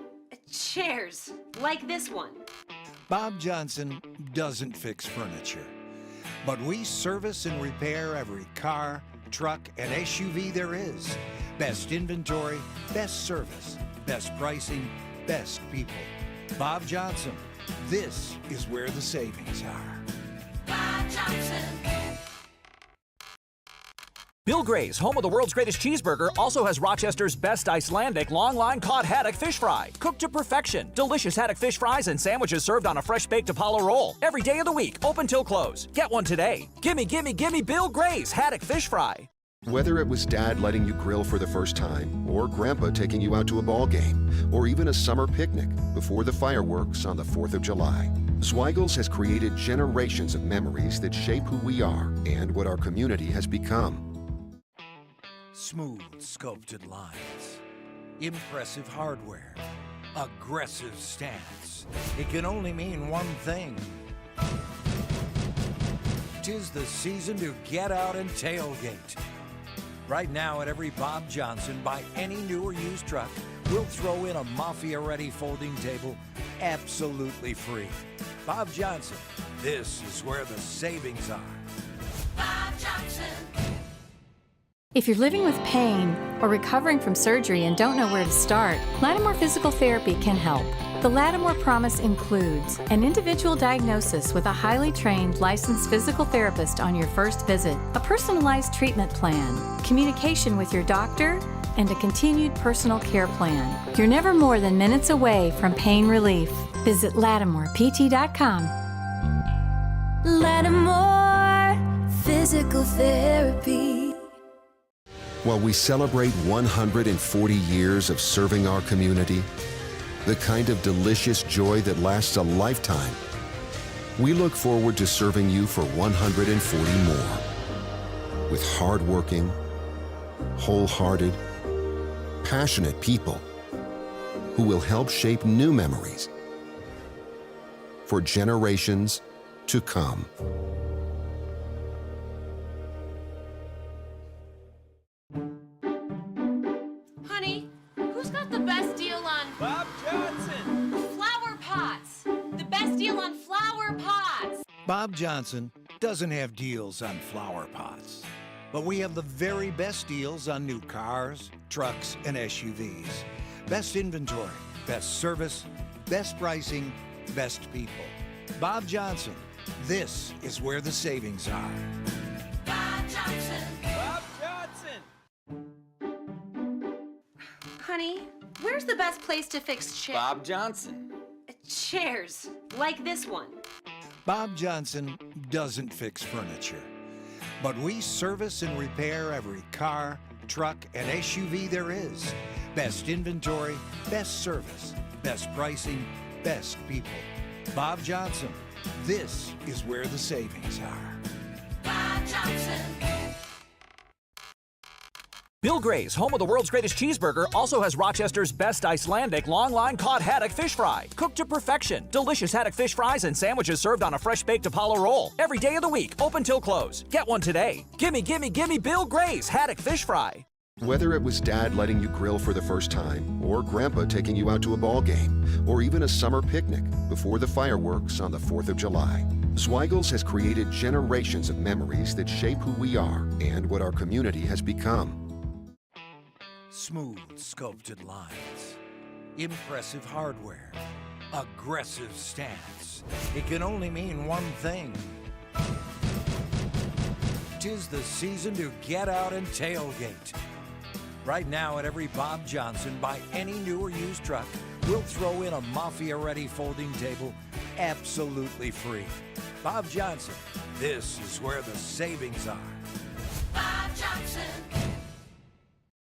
Chairs, like this one. Bob Johnson doesn't fix furniture, but we service and repair every car, truck, and SUV there is. Best inventory, best service, best pricing, best people. Bob Johnson, this is where the savings are. Bob Johnson. Bill Gray's, home of the world's greatest cheeseburger, also has Rochester's best Icelandic long-line cod haddock fish fry. Cooked to perfection. Delicious haddock fish fries and sandwiches served on a fresh baked Apollo roll. Every day of the week, open till close. Get one today. Gimme, gimme, gimme Bill Gray's haddock fish fry. Whether it was Dad letting you grill for the first time, or Grandpa taking you out to a ball game, or even a summer picnic before the fireworks on the 4th of July, Zweigels has created generations of memories that shape who we are and what our community has become. Smooth sculpted lines, impressive hardware, aggressive stance. It can only mean one thing. 'Tis the season to get out and tailgate. Right now at every Bob Johnson, buy any new or used truck, we'll throw in a Mafia-ready folding table absolutely free. Bob Johnson, this is where the savings are. Bob Johnson. If you're living with pain or recovering from surgery and don't know where to start, Lattimore Physical Therapy can help. The Lattimore Promise includes an individual diagnosis with a highly trained licensed physical therapist on your first visit, a personalized treatment plan, communication with your doctor, and a continued personal care plan. You're never more than minutes away from pain relief. Visit LattimorePT.com. Lattimore Physical Therapy. While we celebrate 140 years of serving our community, the kind of delicious joy that lasts a lifetime, we look forward to serving you for 140 more. With hardworking, wholehearted, passionate people who will help shape new memories for generations to come. Honey, who's got the best deal on Bob Johnson! flower pots? The best deal on flower pots. Bob Johnson doesn't have deals on flower pots, but we have the very best deals on new cars, trucks, and SUVs. Best inventory, best service, best pricing, best people. Bob Johnson, this is where the savings are. Bob Johnson. Bob Johnson! Honey, where's the best place to fix chairs? Bob Johnson. Chairs, like this one. Bob Johnson doesn't fix furniture, but we service and repair every car, truck, and SUV there is. Best inventory, best service, best pricing, best people. Bob Johnson, this is where the savings are. Bob Johnson. Bill Gray's, home of the world's greatest cheeseburger, also has Rochester's best Icelandic long-line cod haddock fish fry. Cooked to perfection. Delicious haddock fish fries and sandwiches served on a fresh baked Apollo roll. Every day of the week, open till close. Get one today. Gimme, gimme, gimme Bill Gray's haddock fish fry. Whether it was Dad letting you grill for the first time, or Grandpa taking you out to a ball game, or even a summer picnic before the fireworks on the 4th of July, Zweigels has created generations of memories that shape who we are and what our community has become. Smooth sculpted lines, impressive hardware, aggressive stance. It can only mean one thing. 'Tis the season to get out and tailgate. Right now at every Bob Johnson, buy any new or used truck, we'll throw in a Mafia-ready folding table absolutely free. Bob Johnson, this is where the savings are. Bob Johnson.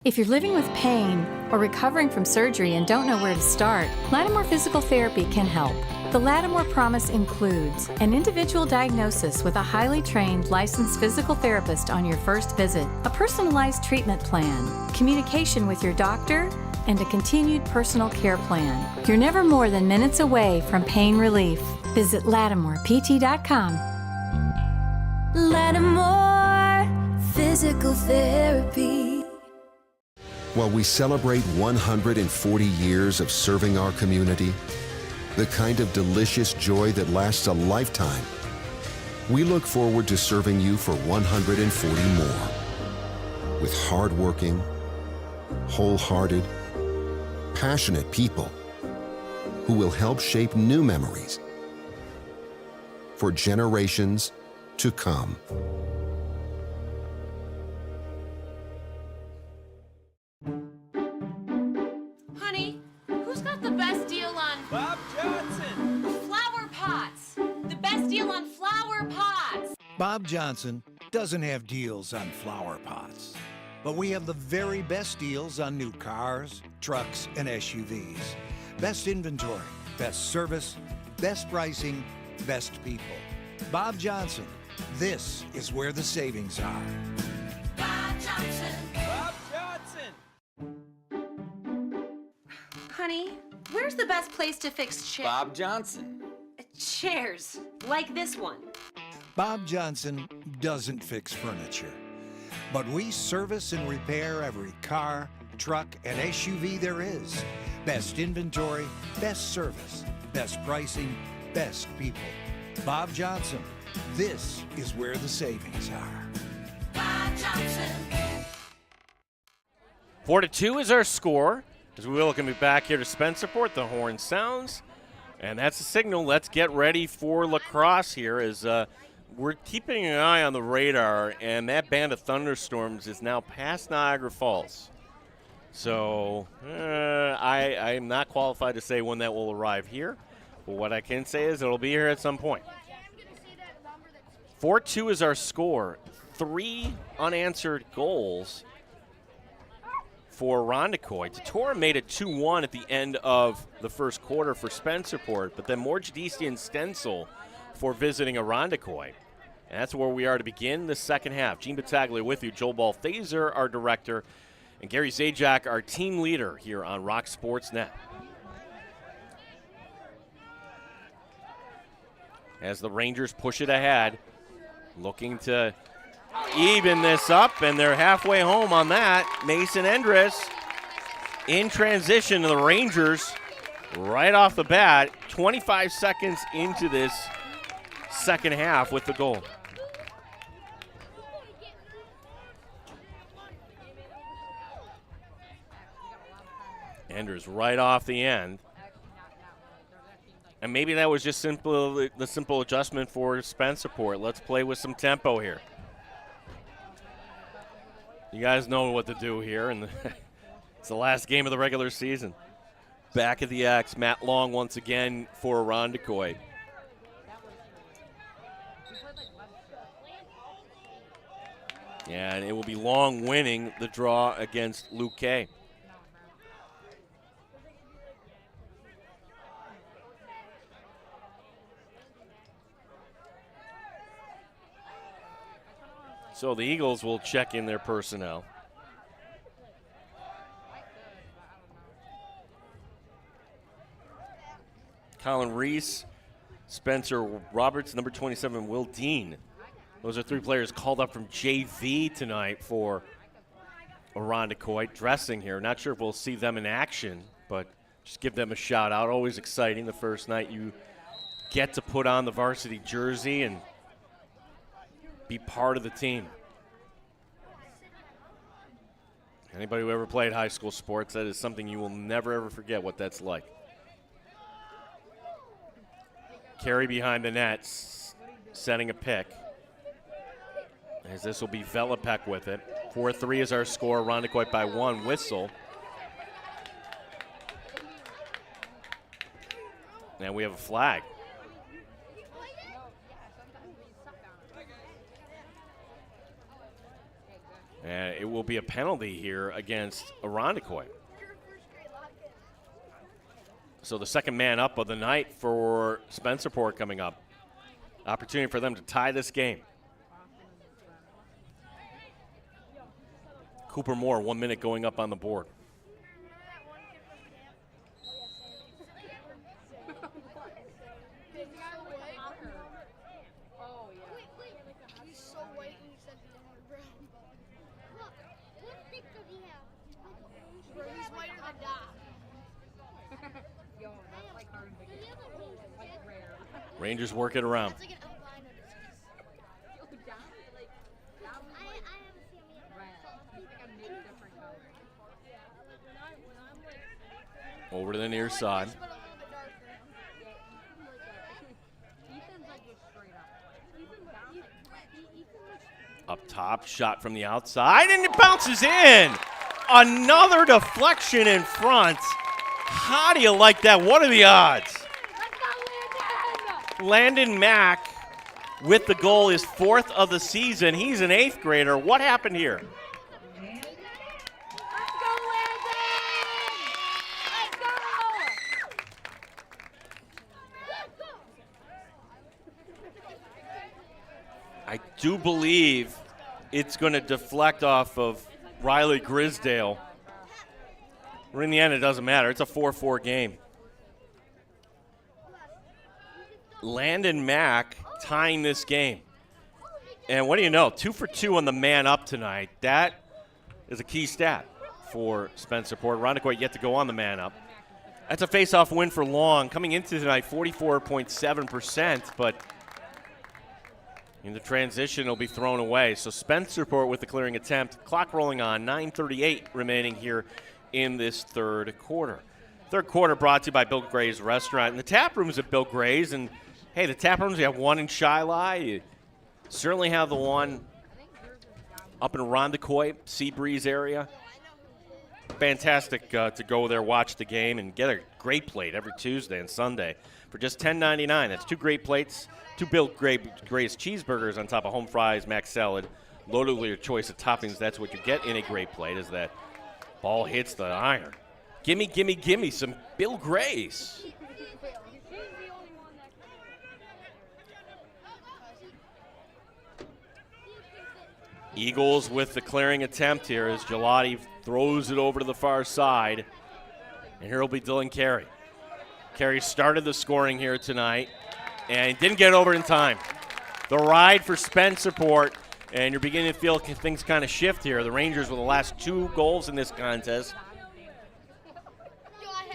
If you're living with pain or recovering from surgery and don't know where to start, Lattimore Physical Therapy can help. The Lattimore Promise includes an individual diagnosis with a highly trained licensed physical therapist on your first visit, a personalized treatment plan, communication with your doctor, and a continued personal care plan. You're never more than minutes away from pain relief. Visit LattimorePT.com. Lattimore Physical Therapy. While we celebrate 140 years of serving our community, the kind of delicious joy that lasts a lifetime, we look forward to serving you for 140 more. With hardworking, wholehearted, passionate people who will help shape new memories for generations to come. Honey, who's got the best deal on Bob Johnson. flower pots? The best deal on flower pots. Bob Johnson doesn't have deals on flower pots, but we have the very best deals on new cars, trucks, and SUVs. Best inventory, best service, best pricing, best people. Bob Johnson, this is where the savings are. Bob Johnson. Bob Johnson. Honey, where's the best place to fix chairs? Bob Johnson. Chairs, like this one. Bob Johnson doesn't fix furniture, but we service and repair every car, truck, and SUV there is. Best inventory, best service, best pricing, best people. Bob Johnson, this is where the savings are. Bob Johnson. 4-2 is our score. As we welcome you back here to Spencerport, the horn sounds. And that's the signal. Let's get ready for lacrosse here as we're keeping an eye on the radar, and that band of thunderstorms is now past Niagara Falls. So I'm not qualified to say when that will arrive here, but what I can say is it'll be here at some point. 4-2 is our score. 3 unanswered goals for Irondequoit. Tora made it 2-1 at the end of the first quarter for Spencerport, but then Morjadisi and Stencil for visiting Irondequoit. And that's where we are to begin the second half. Gene Battaglia with you, Joel Balthaser, our director, and Gary Zajac, our team leader here on Rock Sports Net. As the Rangers push it ahead, looking to even this up, and they're halfway home on that. Mason Endres in transition to the Rangers right off the bat, 25 seconds into this second half with the goal. Enders right off the end. And maybe that was just the simple adjustment for Spencerport. Let's play with some tempo here. You guys know what to do here, and it's the last game of the regular season. Back at the X, Matt Long once again for Irondequoit. Yeah, and it will be Long winning the draw against Luke Kay. So the Eagles will check in their personnel. Colin Reese, Spencer Roberts, number 27, Will Dean. Those are 3 players called up from JV tonight for Irondequoit, dressing here. Not sure if we'll see them in action, but just give them a shout out. Always exciting the first night you get to put on the varsity jersey and be part of the team. Anybody who ever played high school sports, that is something you will never, ever forget what that's like. Carry behind the net, setting a pick. As this will be Velopek with it. 4-3 is our score. Irondequoit by 1. Whistle. And we have a flag. And it will be a penalty here against Irondequoit. So the second man up of the night for Spencerport coming up. Opportunity for them to tie this game. Cooper Moore, 1 minute going up on the board. Rangers work it around. Over to the near side. Up top, shot from the outside, and it bounces in. Another deflection in front. How do you like that? What are the odds? Landon Mack with the goal, is 4th of the season. He's an 8th grader. What happened here? I do believe it's going to deflect off of Riley Grisdale. In the end, it doesn't matter. It's a 4-4 game. Landon Mack tying this game. And what do you know? 2 for 2 on the man up tonight. That is a key stat for Spencerport. Irondequoit yet to go on the man up. That's a face-off win for Long. Coming into tonight, 44.7%, but in the transition, it'll be thrown away. So Spencerport with the clearing attempt. Clock rolling on, 9:38 remaining here in this third quarter. Third quarter brought to you by Bill Gray's Restaurant. And the tap room's at Bill Gray's. And, hey, the tap rooms, you have one in Shiloh. You certainly have the one up in Irondequoit, Seabreeze area. Fantastic to go there, watch the game, and get a great plate every Tuesday and Sunday for just $10.99. That's 2 great plates, 2 Bill Gray's cheeseburgers on top of home fries, mac salad, loaded with your choice of toppings. That's what you get in a great plate, as that ball hits the iron. Gimme, gimme, gimme some Bill Gray's. Eagles with the clearing attempt here as Gelati throws it over to the far side. And here will be Dylan Carey. Carey started the scoring here tonight and didn't get over in time. The ride for Spencerport, and you're beginning to feel things kind of shift here. The Rangers with the last 2 goals in this contest.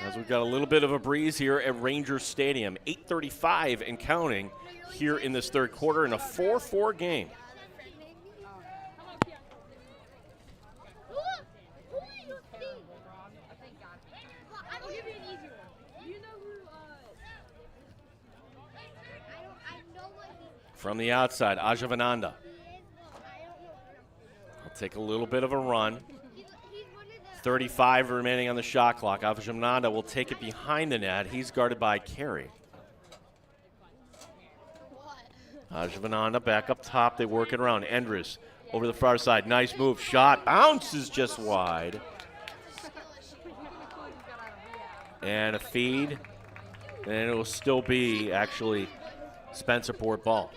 As we've got a little bit of a breeze here at Rangers Stadium. 8:35 and counting here in this third quarter in a 4-4 game. From the outside, Ajavananda. I'll take a little bit of a run. 35 remaining on the shot clock. Ajavananda will take it behind the net. He's guarded by Carey. Ajavananda back up top. They work it around. Endres over the far side. Nice move. Shot. Bounces just wide. And a feed. And it will still be actually Spencerport ball.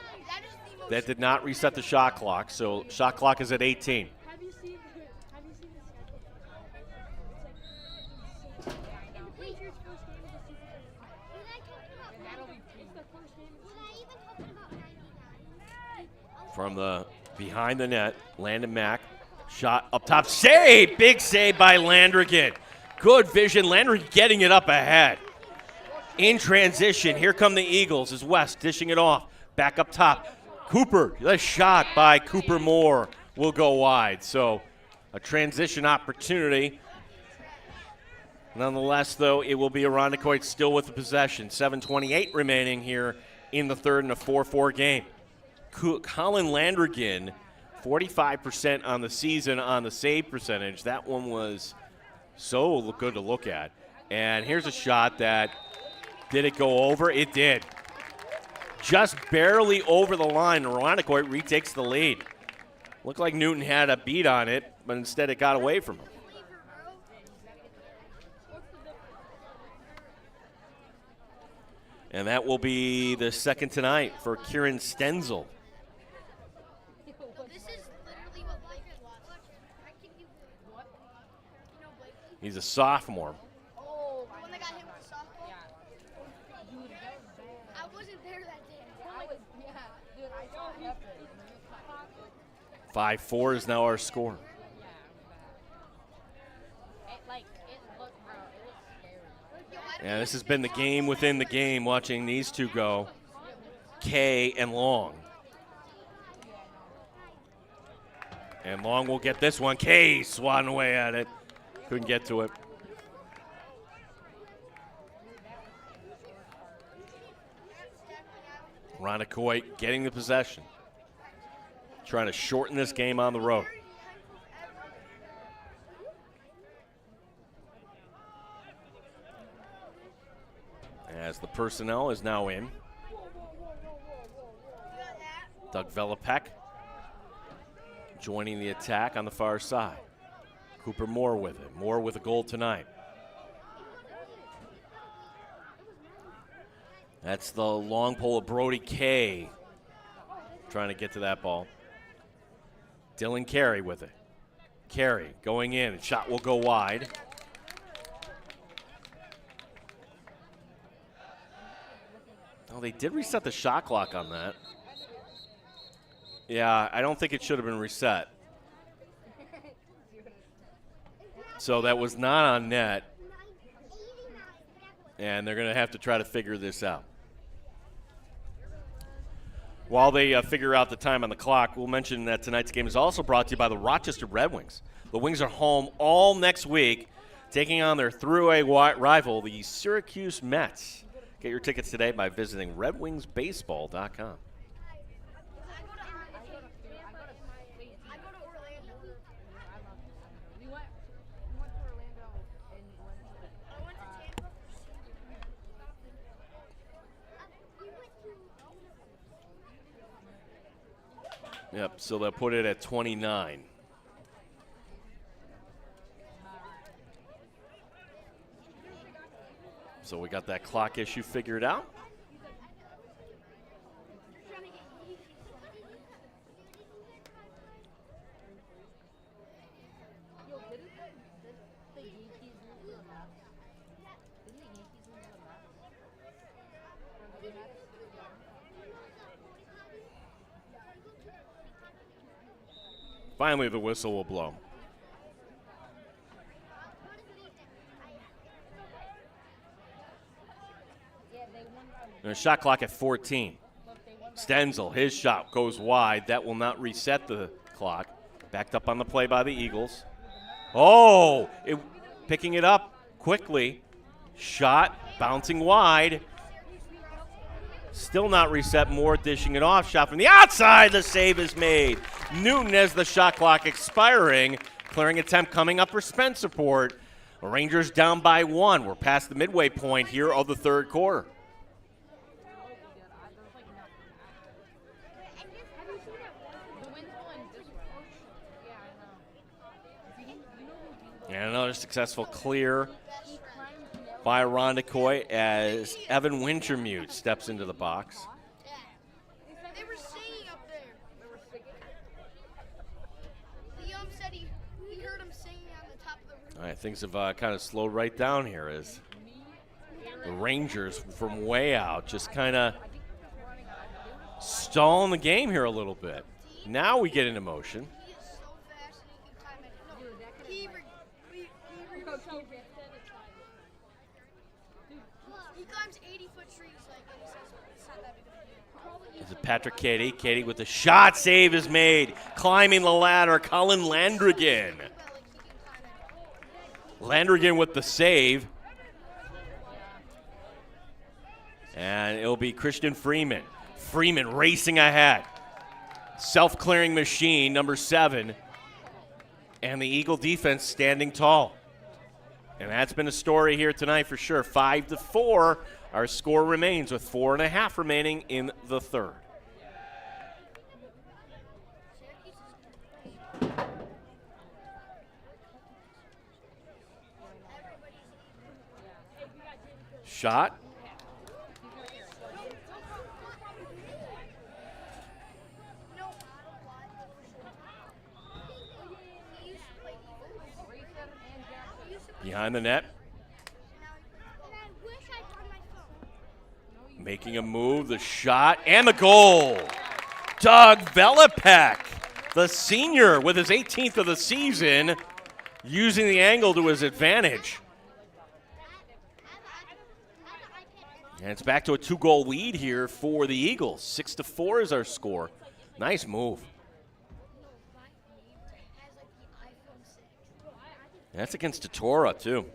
That did not reset the shot clock, so shot clock is at 18. From the behind the net, Landon Mack, shot up top, save! Big save by Landrigan. Good vision, Landrigan getting it up ahead. In transition, here come the Eagles as West dishing it off. Back up top. Cooper, the shot by Cooper Moore will go wide. So a transition opportunity. Nonetheless, though, it will be Irondequoit still with the possession. 7:28 remaining here in the third in a 4-4 game. Colin Landrigan, 45% on the season on the save percentage. That one was so good to look at. And here's a shot that, did it go over? It did. Just barely over the line. Irondequoit retakes the lead. Looked like Newton had a beat on it, but instead it got away from him. And that will be the second tonight for Kieran Stenzel. He's a sophomore. Oh, the one that got hit with the softball? Yeah. I wasn't there that day. Dude, I saw it happen. 5-4 is now our score. Yeah, this has been the game within the game, watching these two go, Kay and Long. And Long will get this one. Kay swatting away at it. Couldn't get to it. Irondequoit getting the possession. Trying to shorten this game on the road. As the personnel is now in. Doug Velopek joining the attack on the far side. Cooper Moore with it. Moore with a goal tonight. That's the long pole of Brody Kay trying to get to that ball. Dylan Carey with it. Carey going in. Shot will go wide. Oh, they did reset the shot clock on that. Yeah, I don't think it should have been reset. So that was not on net. And they're going to have to try to figure this out. While they figure out the time on the clock, we'll mention that tonight's game is also brought to you by the Rochester Red Wings. The Wings are home all next week, taking on their throughway rival, the Syracuse Mets. Get your tickets today by visiting redwingsbaseball.com. Yep, so they'll put it at 29. So we got that clock issue figured out. Finally, the whistle will blow. And a shot clock at 14. Stenzel, his shot goes wide. That will not reset the clock. Backed up on the play by the Eagles. Oh, picking it up quickly. Shot bouncing wide. Still not reset. Moore dishing it off. Shot from the outside. The save is made. Newton as the shot clock expiring. Clearing attempt coming up for Spencerport. Rangers down by 1. We're past the midway point here of the third quarter. And another successful clear by Irondequoit as Evan Wintermute steps into the box. They were singing up there. Liam said he heard him singing on the top of the roof. All right, things have kind of slowed right down here as the Rangers from way out just kind of stalling the game here a little bit. Now we get into motion. He is so fast and he can time it. He climbs 80-foot trees and he says it's not that big of a deal. This is Patrick Cady. Cady with the shot. Save is made. Climbing the ladder, Colin Landrigan. Landrigan with the save. And it'll be Christian Freeman. Freeman racing ahead. Self-clearing machine, number 7. And the Eagle defense standing tall. And that's been a story here tonight for sure. 5-4. Our score remains with 4.5 remaining in the third. Shot. Behind the net. Making a move, the shot, and the goal. Doug Velipek, the senior, with his 18th of the season, using the angle to his advantage. And it's back to a 2-goal lead here for the Eagles. 6-4 is our score. Nice move. That's against Tatora, too.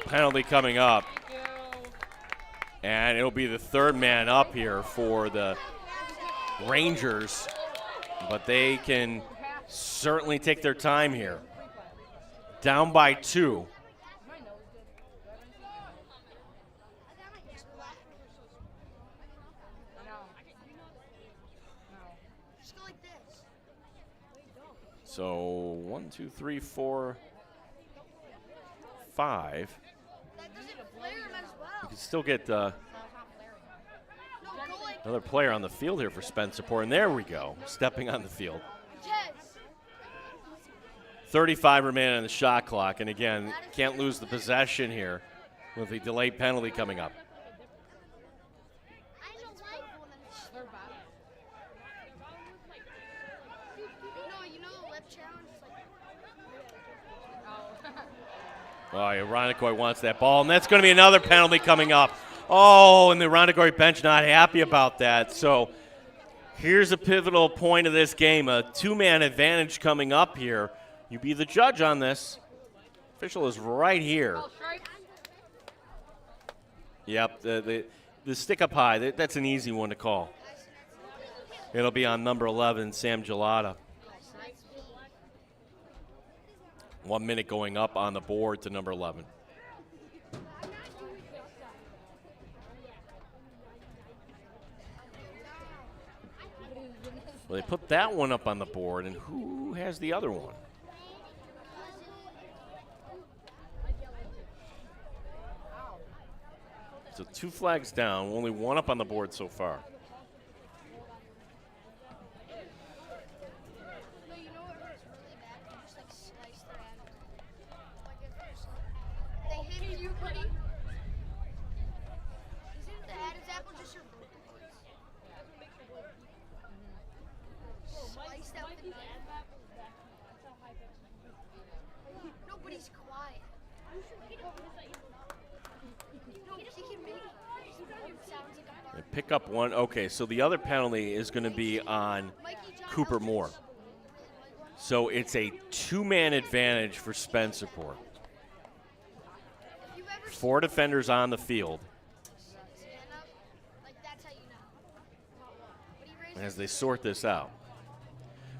Penalty coming up. And it'll be the third man up here for the Rangers. But they can certainly take their time here. Down by 2. So 1, 2, 3, 4, 5. You can still get another player on the field here for Spencerport. And there we go, stepping on the field. 35 remaining on the shot clock. And again, can't lose the possession here with the delayed penalty coming up. Oh, Irondequoit wants that ball, and that's going to be another penalty coming up. Oh, and the Irondequoit bench not happy about that. So here's a pivotal point of this game, a 2-man advantage coming up here. You be the judge on this. Official is right here. Yep, the stick up high, that's an easy one to call. It'll be on number 11, Sam Gelada. 1 minute going up on the board to number 11. Well, they put that one up on the board, and who has the other one? So 2 flags down, only 1 up on the board so far. Nobody's quiet. They pick up one. Okay, so the other penalty is going to be on Cooper Moore. So it's a 2-man advantage for Spencerport. 4 defenders on the field. As they sort this out.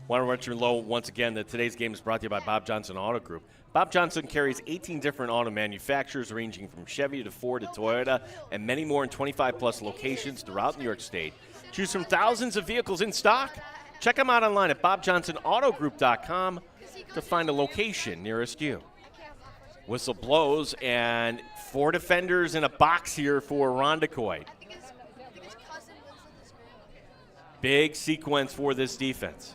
Want to let you know once again that today's game is brought to you by Bob Johnson Auto Group. Bob Johnson carries 18 different auto manufacturers ranging from Chevy to Ford to Toyota and many more in 25-plus locations throughout New York State. Choose from thousands of vehicles in stock. Check them out online at bobjohnsonautogroup.com to find a location nearest you. Whistle blows, and 4 defenders in a box here for Irondequoit. Big sequence for this defense.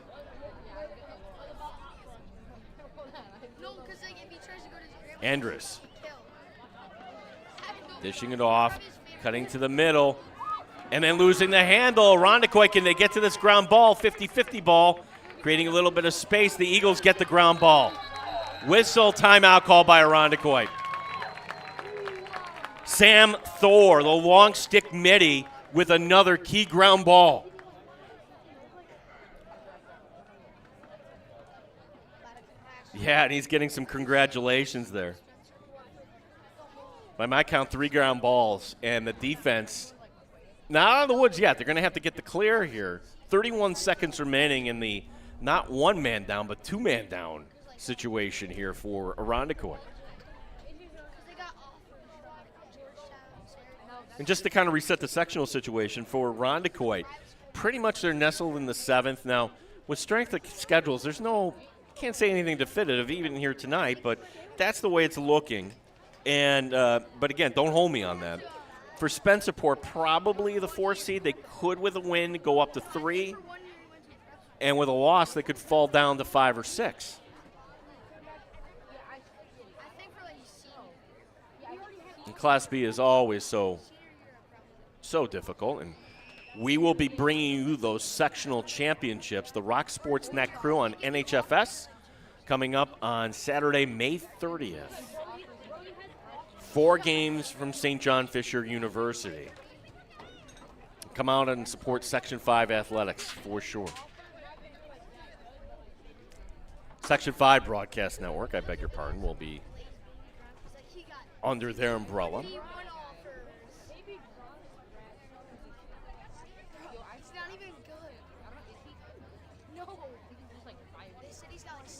Andrus dishing it off, cutting to the middle, and then losing the handle. Irondequoit, can they get to this ground ball? 50-50 ball, creating a little bit of space. The Eagles get the ground ball. Whistle timeout called by Irondequoit. Sam Thor, the long stick midi, with another key ground ball. Yeah, and he's getting some congratulations there. By my count, 3 ground balls, and the defense not out of the woods yet. They're going to have to get the clear here. 31 seconds remaining in the not 1-man down, but 2-man down situation here for Irondequoit. And just to kind of reset the sectional situation for Irondequoit, pretty much they're nestled in the 7th. Now, with strength of schedules, there's no, can't say anything definitive even here tonight, but that's the way it's looking. And but again, don't hold me on that. For Spencerport, probably the 4th seed. They could, with a win, go up to 3. And with a loss, they could fall down to 5 or 6. And Class B is always so difficult. And we will be bringing you those sectional championships, the Rock Sports Net Crew on NHFS, coming up on Saturday, May 30th. 4 games from St. John Fisher University. Come out and support Section 5 athletics for sure. Section 5 Broadcast Network, I beg your pardon, will be under their umbrella.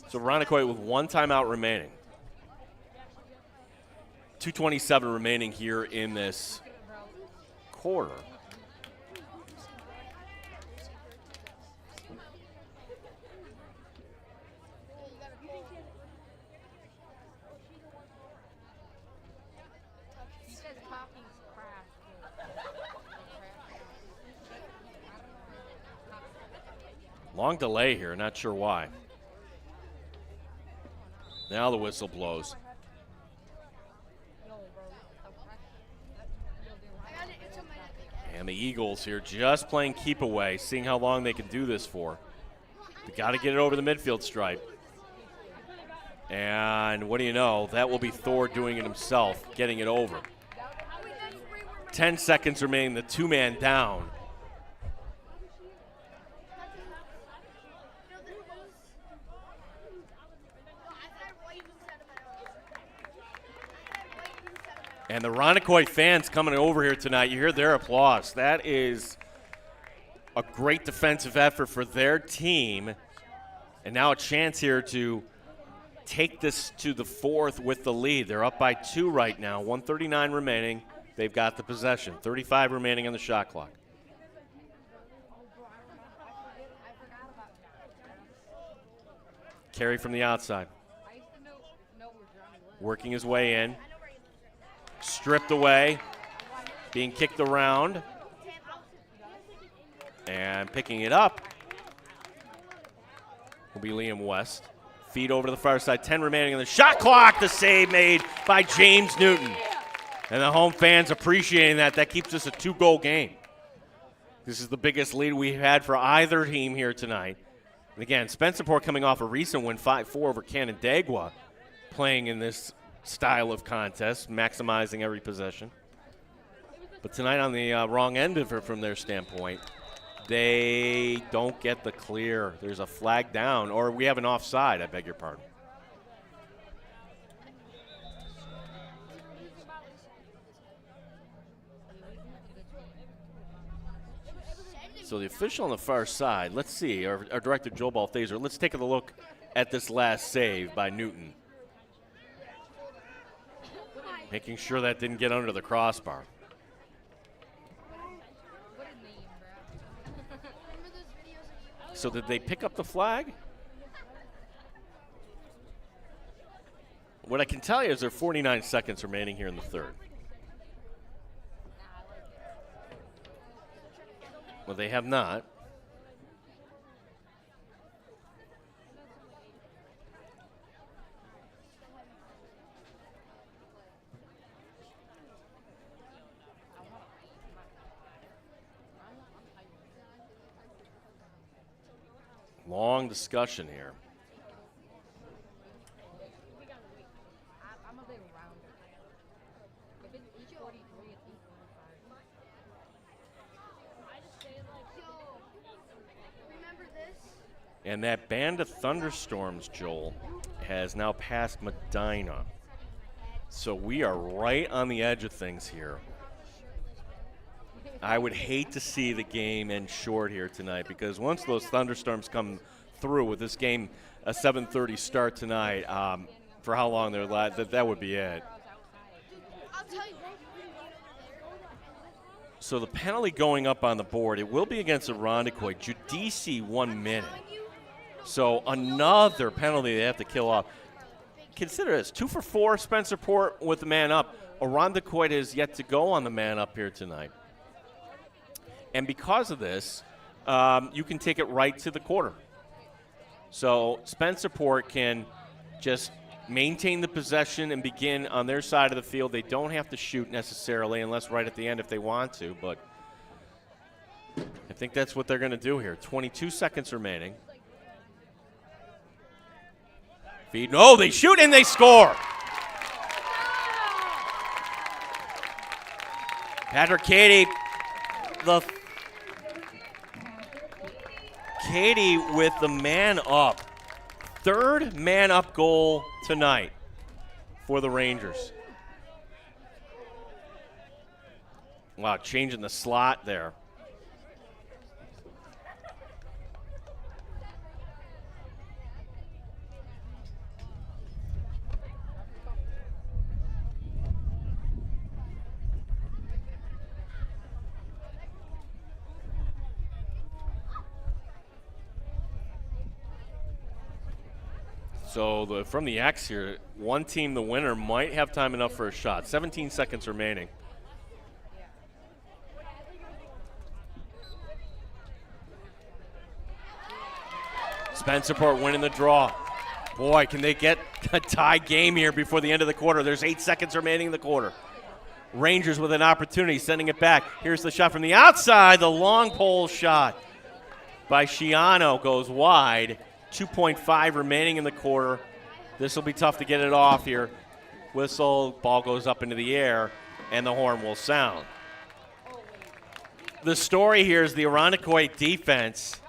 So Irondequoit with 1 timeout remaining. 2:27 remaining here in this quarter. Long delay here, not sure why. Now the whistle blows. And the Eagles here just playing keep away, seeing how long they can do this for. They got to get it over the midfield stripe. And what do you know? That will be Thor doing it himself, getting it over. 10 seconds remaining, the 2-man down. And the Irondequoit fans coming over here tonight, you hear their applause. That is a great defensive effort for their team. And now a chance here to take this to the 4th with the lead. They're up by 2 right now, 1:39 remaining. They've got the possession, 35 remaining on the shot clock. Carry from the outside. Working his way in. Stripped away, being kicked around, and picking it up will be Liam West. Feed over to the far side, 10 remaining on the shot clock. The save made by James Newton. And the home fans appreciating that. That keeps us a 2-goal game. This is the biggest lead we've had for either team here tonight. And again, Spencerport coming off a recent win, 5-4 over Canandaigua, playing in this style of contest, maximizing every possession. But tonight on the wrong end of it from their standpoint, they don't get the clear. There's a flag down, or we have an offside, I beg your pardon. So the official on the far side, let's see, our director Joel Balthaser, let's take a look at this last save by Newton. Making sure that didn't get under the crossbar. So did they pick up the flag? What I can tell you is there are 49 seconds remaining here in the 3rd. Well, they have not. Long discussion here. Remember this? And that band of thunderstorms, Joel, has now passed Medina. So we are right on the edge of things here. I would hate to see the game end short here tonight, because once those thunderstorms come through with this game, a 7:30 start tonight, for how long they're that would be it. I'll tell you. So the penalty going up on the board, it will be against Irondequoit. Judici 1 minute. So another penalty they have to kill off. Consider this, 2 for 4, Spencerport with the man up. Irondequoit is yet to go on the man up here tonight. And because of this, you can take it right to the quarter. So Spencerport can just maintain the possession and begin on their side of the field. They don't have to shoot necessarily, unless right at the end if they want to, but I think that's what they're going to do here. 22 seconds remaining. Feed. No, they shoot and they score. Patrick Katie, Katie with the man up. Third man up goal tonight for the Rangers. Wow, changing the slot there. So from the X here, one team, the winner, might have time enough for a shot. 17 seconds remaining. Spencerport winning the draw. Boy, can they get a tie game here before the end of the quarter. There's 8 seconds remaining in the quarter. Rangers with an opportunity, sending it back. Here's the shot from the outside. The long pole shot by Shiano goes wide. 2.5 remaining in the quarter. This will be tough to get it off here. Whistle, ball goes up into the air, and the horn will sound. The story here is the Irondequoit defense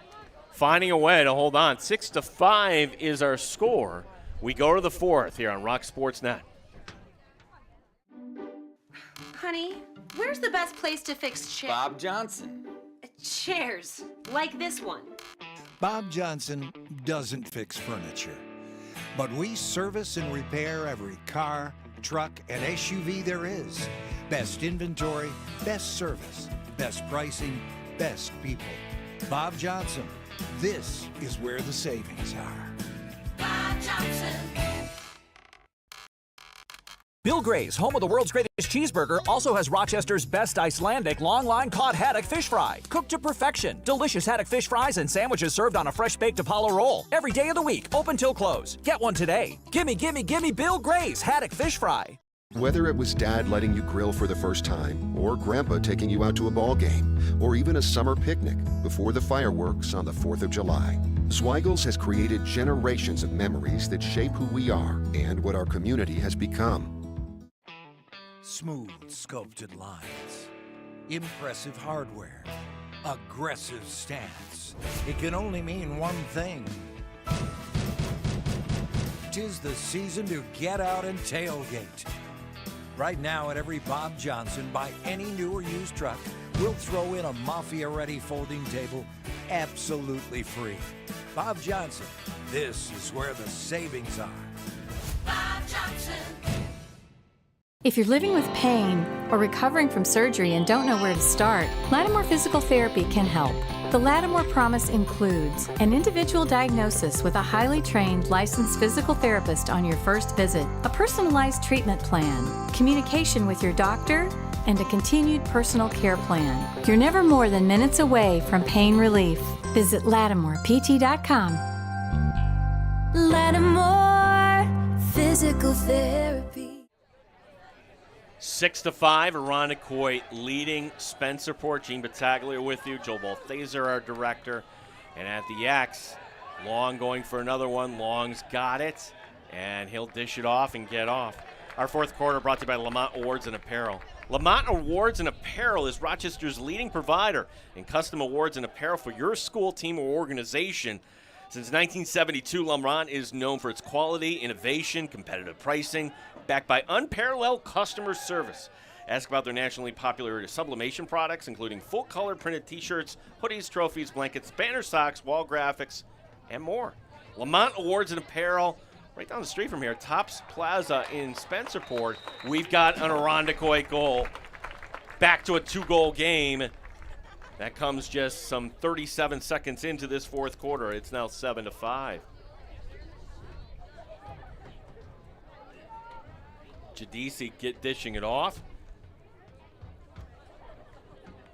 finding a way to hold on. 6-5 is our score. We go to the fourth here on Rock Sports Net. Honey, where's the best place to fix chairs? Bob Johnson. Chairs, like this one. Bob Johnson doesn't fix furniture, but we service and repair every car, truck, and SUV there is. Best inventory, best service, best pricing, best people. Bob Johnson, this is where the savings are. Bob Johnson. Bill Gray's, home of the world's greatest cheeseburger, also has Rochester's best Icelandic long-line cod haddock fish fry. Cooked to perfection. Delicious haddock fish fries and sandwiches served on a fresh baked Apollo roll. Every day of the week, open till close. Get one today. Gimme, gimme, gimme Bill Gray's haddock fish fry. Whether it was Dad letting you grill for the first time, or Grandpa taking you out to a ball game, or even a summer picnic before the fireworks on the 4th of July, Zweigels has created generations of memories that shape who we are and what our community has become. Smooth sculpted lines, impressive hardware, aggressive stance. It can only mean one thing. 'Tis the season to get out and tailgate. Right now at every Bob Johnson, buy any new or used truck, we'll throw in a Mafia-ready folding table absolutely free. Bob Johnson, this is where the savings are. Bob Johnson. If you're living with pain or recovering from surgery and don't know where to start, Lattimore Physical Therapy can help. The Lattimore Promise includes an individual diagnosis with a highly trained licensed physical therapist on your first visit, a personalized treatment plan, communication with your doctor, and a continued personal care plan. You're never more than minutes away from pain relief. Visit LattimorePT.com. Lattimore Physical Therapy. 6-5, Irondequoit leading Spencerport. Gene Battaglia with you. Joel Balthaser, our director. And at the X, Long going for another one. Long's got it, and he'll dish it off and get off. Our fourth quarter brought to you by Lamont Awards and Apparel. Lamont Awards and Apparel is Rochester's leading provider in custom awards and apparel for your school, team, or organization. Since 1972, Lamont is known for its quality, innovation, competitive pricing, backed by unparalleled customer service. Ask about their nationally popular sublimation products, including full-color printed T-shirts, hoodies, trophies, blankets, banner socks, wall graphics, and more. Lamont Awards and Apparel, right down the street from here, Tops Plaza in Spencerport. We've got an Irondequoit goal. Back to a 2-goal game. That comes just some 37 seconds into this fourth quarter. It's now 7-5. Giudice dishing it off.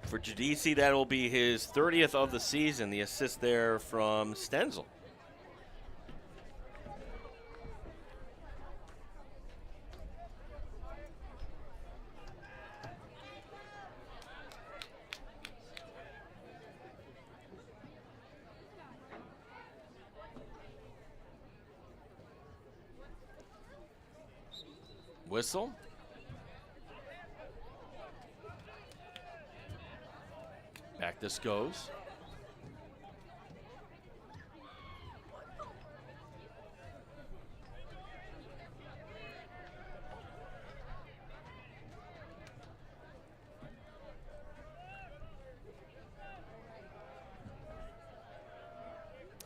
For Giudice, that will be his 30th of the season. The assist there from Stenzel. Whistle. Back this goes.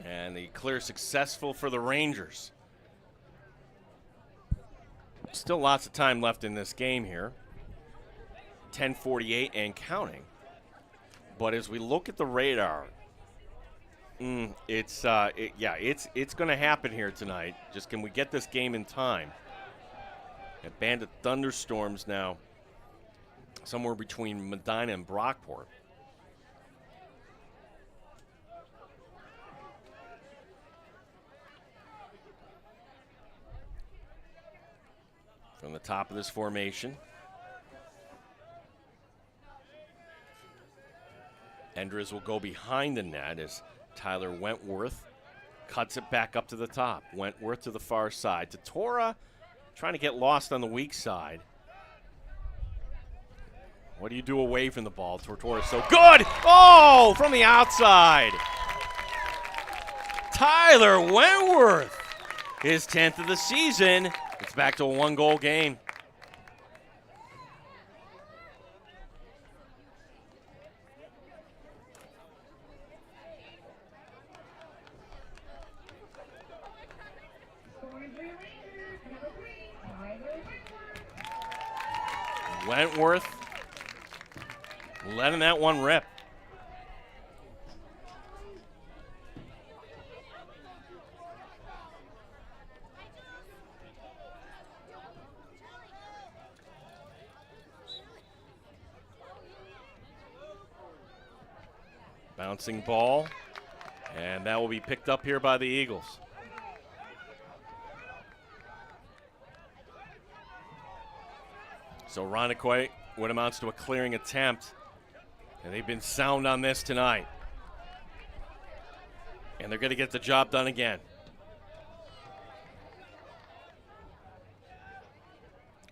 And the clear successful for the Rangers. Still lots of time left in this game here. 10:48 and counting. But as we look at the radar, it's going to happen here tonight. Just can we get this game in time? A band of thunderstorms now, somewhere between Medina and Brockport. From the top of this formation. Endres will go behind the net as Tyler Wentworth cuts it back up to the top. Wentworth to the far side. Totora trying to get lost on the weak side. What do you do away from the ball? Tortora's so good! Oh, from the outside. Tyler Wentworth, his 10th of the season. It's back to a 1-goal game. Wentworth letting that one rip. Bouncing ball, and that will be picked up here by the Eagles. So Irondequoit, what amounts to a clearing attempt, and they've been sound on this tonight. And they're going to get the job done again.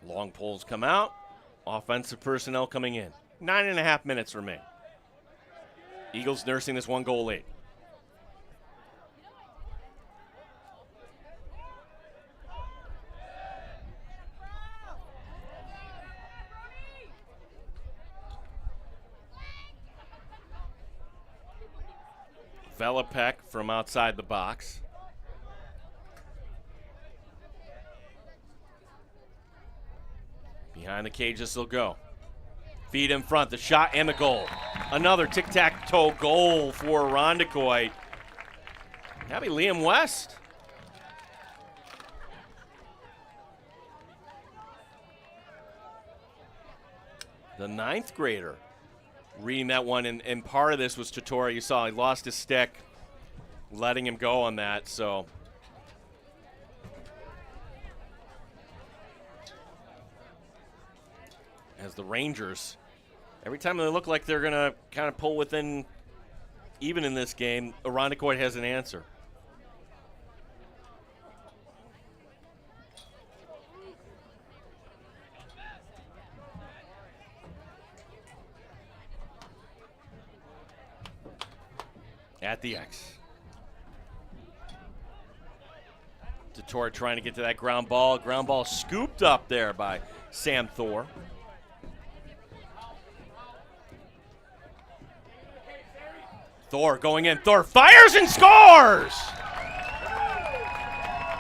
Long poles come out, offensive personnel coming in. 9.5 minutes remain. Eagles nursing this 1-goal lead. Velopek from outside the box. Behind the cage, this will go. Feet in front, the shot and the goal. Another tic-tac-toe goal for Irondequoit. That'd be Liam West. The 9th grader reading that one, and part of this was Totora. You saw he lost his stick, letting him go on that, so. As the Rangers, every time they look like they're going to kind of pull within even in this game, Irondequoit has an answer. at the X. Detroit trying to get to that ground ball. Ground ball scooped up there by Sam Thor. Thor going in. Thor fires and scores!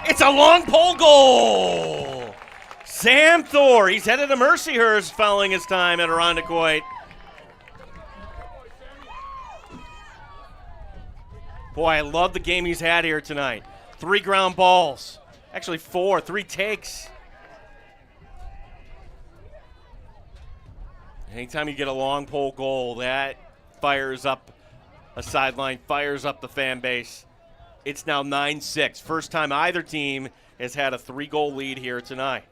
It's a long pole goal! Sam Thor, he's headed to Mercyhurst following his time at Irondequoit. Boy, I love the game he's had here tonight. 3 ground balls. Actually 4, 3 takes. Anytime you get a long pole goal, that fires up a sideline, fires up the fan base. It's now 9-6. First time either team has had a 3-goal lead here tonight.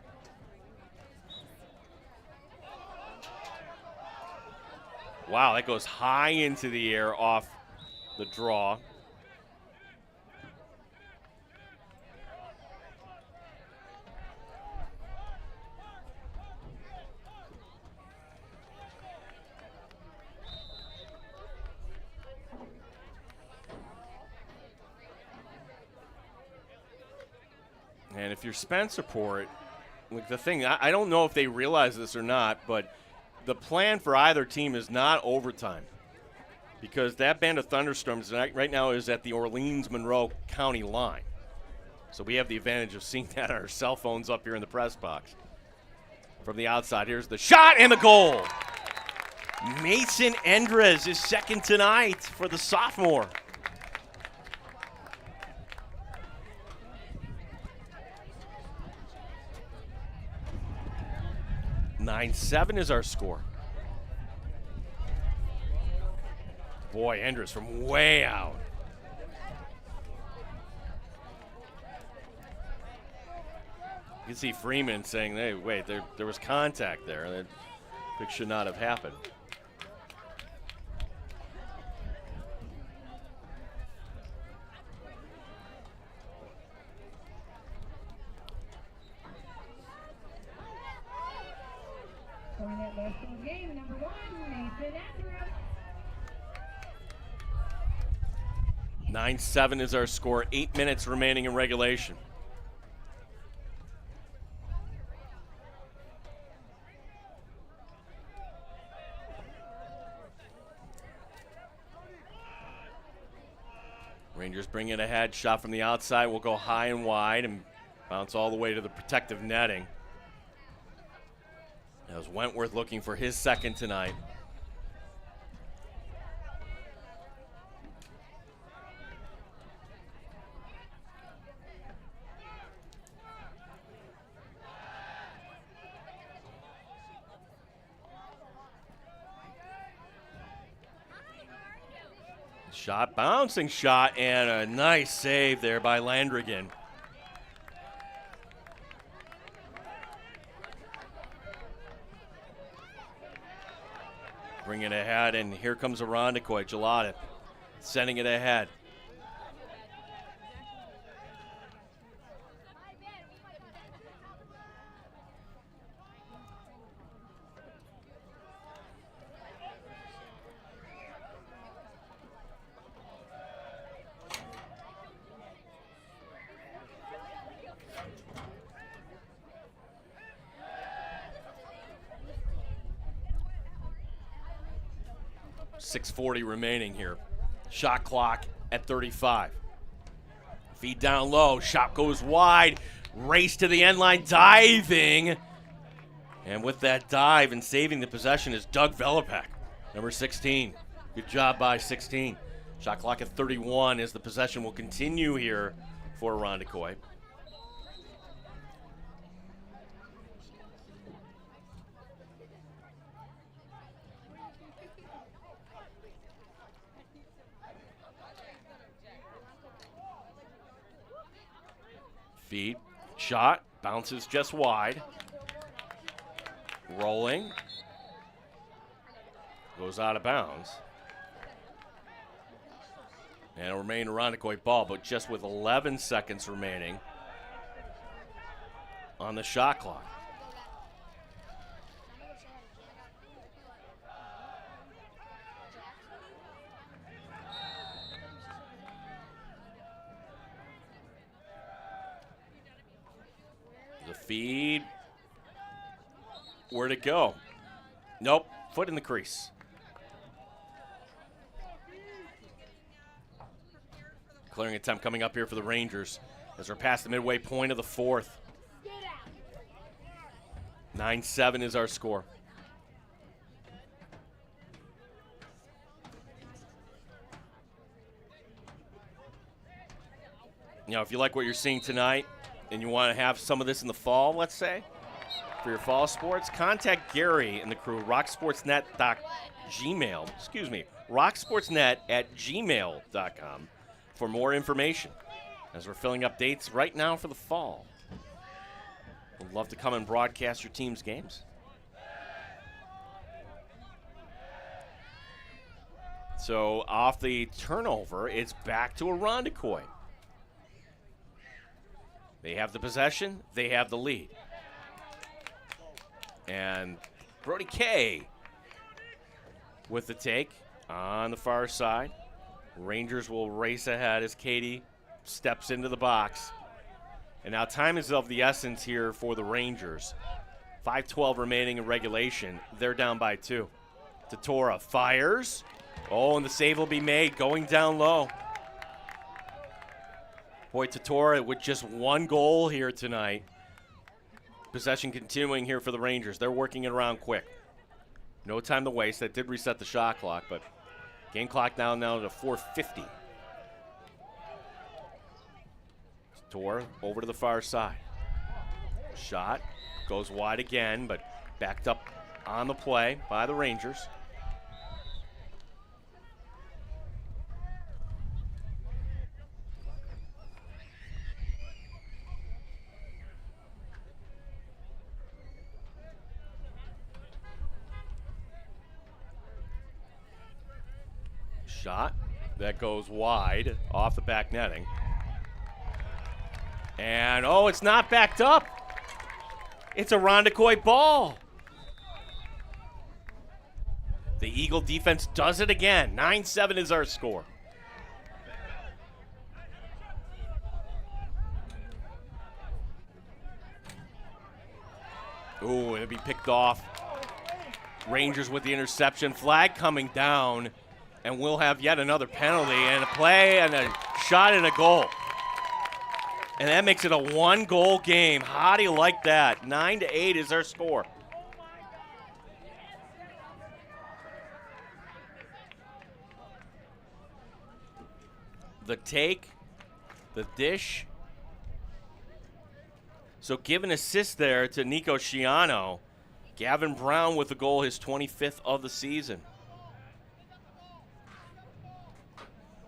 Wow, that goes high into the air off the draw. And if you're Spencerport, like the thing, I don't know if they realize this or not, but the plan for either team is not overtime, because that band of thunderstorms right now is at the Orleans-Monroe County line. So we have the advantage of seeing that on our cell phones up here in the press box. From the outside, here's the shot and the goal. Mason Endres is second tonight for the sophomore. 9-7 is our score. Boy, Endres from way out. You can see Freeman saying, hey, wait, there was contact there. That should not have happened. Going at last full game, number 1, Mason Endres. 9-7 is our score. 8 minutes remaining in regulation. Rangers bring it ahead. Shot from the outside will go high and wide and bounce all the way to the protective netting. That was Wentworth looking for his second tonight. Shot, bouncing shot, and a nice save there by Landrigan. Bring it ahead, and here comes Irondequoit. Gelada sending it ahead. .640 remaining here. Shot clock at 35. Feed down low. Shot goes wide. Race to the end line. Diving. And with that dive and saving the possession is Doug Velopek, number 16. Good job by 16. Shot clock at 31 as the possession will continue here for Irondequoit. Feed, shot, bounces just wide. Rolling. Goes out of bounds. And it'll remain Irondequoit ball, but just with 11 seconds remaining on the shot clock. Feed. Where'd it go? Nope. Foot in the crease. Clearing attempt coming up here for the Rangers as we're past the midway point of the fourth. 9-7 is our score. You know, if you like what you're seeing tonight and you want to have some of this in the fall, let's say, for your fall sports, contact Gary and the crew, rocksportsnet@gmail.com for more information as we're filling up dates right now for the fall. We'd love to come and broadcast your team's games. So off the turnover, it's back to Irondequoit. They have the possession. They have the lead. And Brody Kay with the take on the far side. Rangers will race ahead as Katie steps into the box. And now time is of the essence here for the Rangers. 5:12 remaining in regulation. They're down by 2. Tatora fires. Oh, and the save will be made going down low. Boy, Tatora with just one goal here tonight. Possession continuing here for the Rangers. They're working it around quick. No time to waste. That did reset the shot clock, but game clock down now to 4:50. Tatora over to the far side. Shot goes wide again, but backed up on the play by the Rangers. Shot that goes wide off the back netting. And, oh, it's not backed up. It's a Irondequoit ball. The Eagle defense does it again. 9-7 is our score. Ooh, it'll be picked off. Rangers with the interception. Flag coming down. And we'll have yet another penalty and a play and a shot and a goal. And that makes it a one-goal game. How do you like that? 9-8 is our score. The take, the dish. So give an assist there to Nico Sciano. Gavin Brown with the goal, his 25th of the season.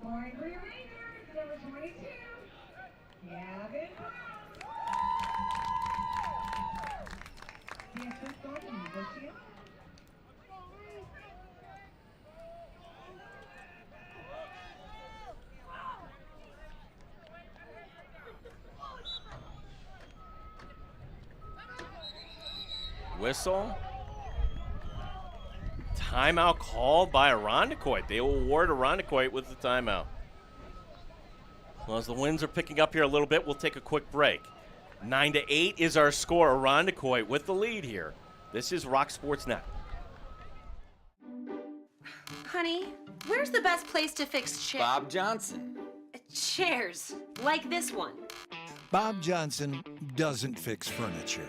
Scoring for your Rangers, number 22, Gavin. The assist goal from Lucia. Whistle. Timeout called by Irondequoit. They will award Irondequoit with the timeout. Well, as the winds are picking up here a little bit, we'll take a quick break. 9-8 is our score. Irondequoit with the lead here. This is Rock Sports Net. Honey, where's the best place to fix chairs? Bob Johnson. Chairs, like this one. Bob Johnson doesn't fix furniture,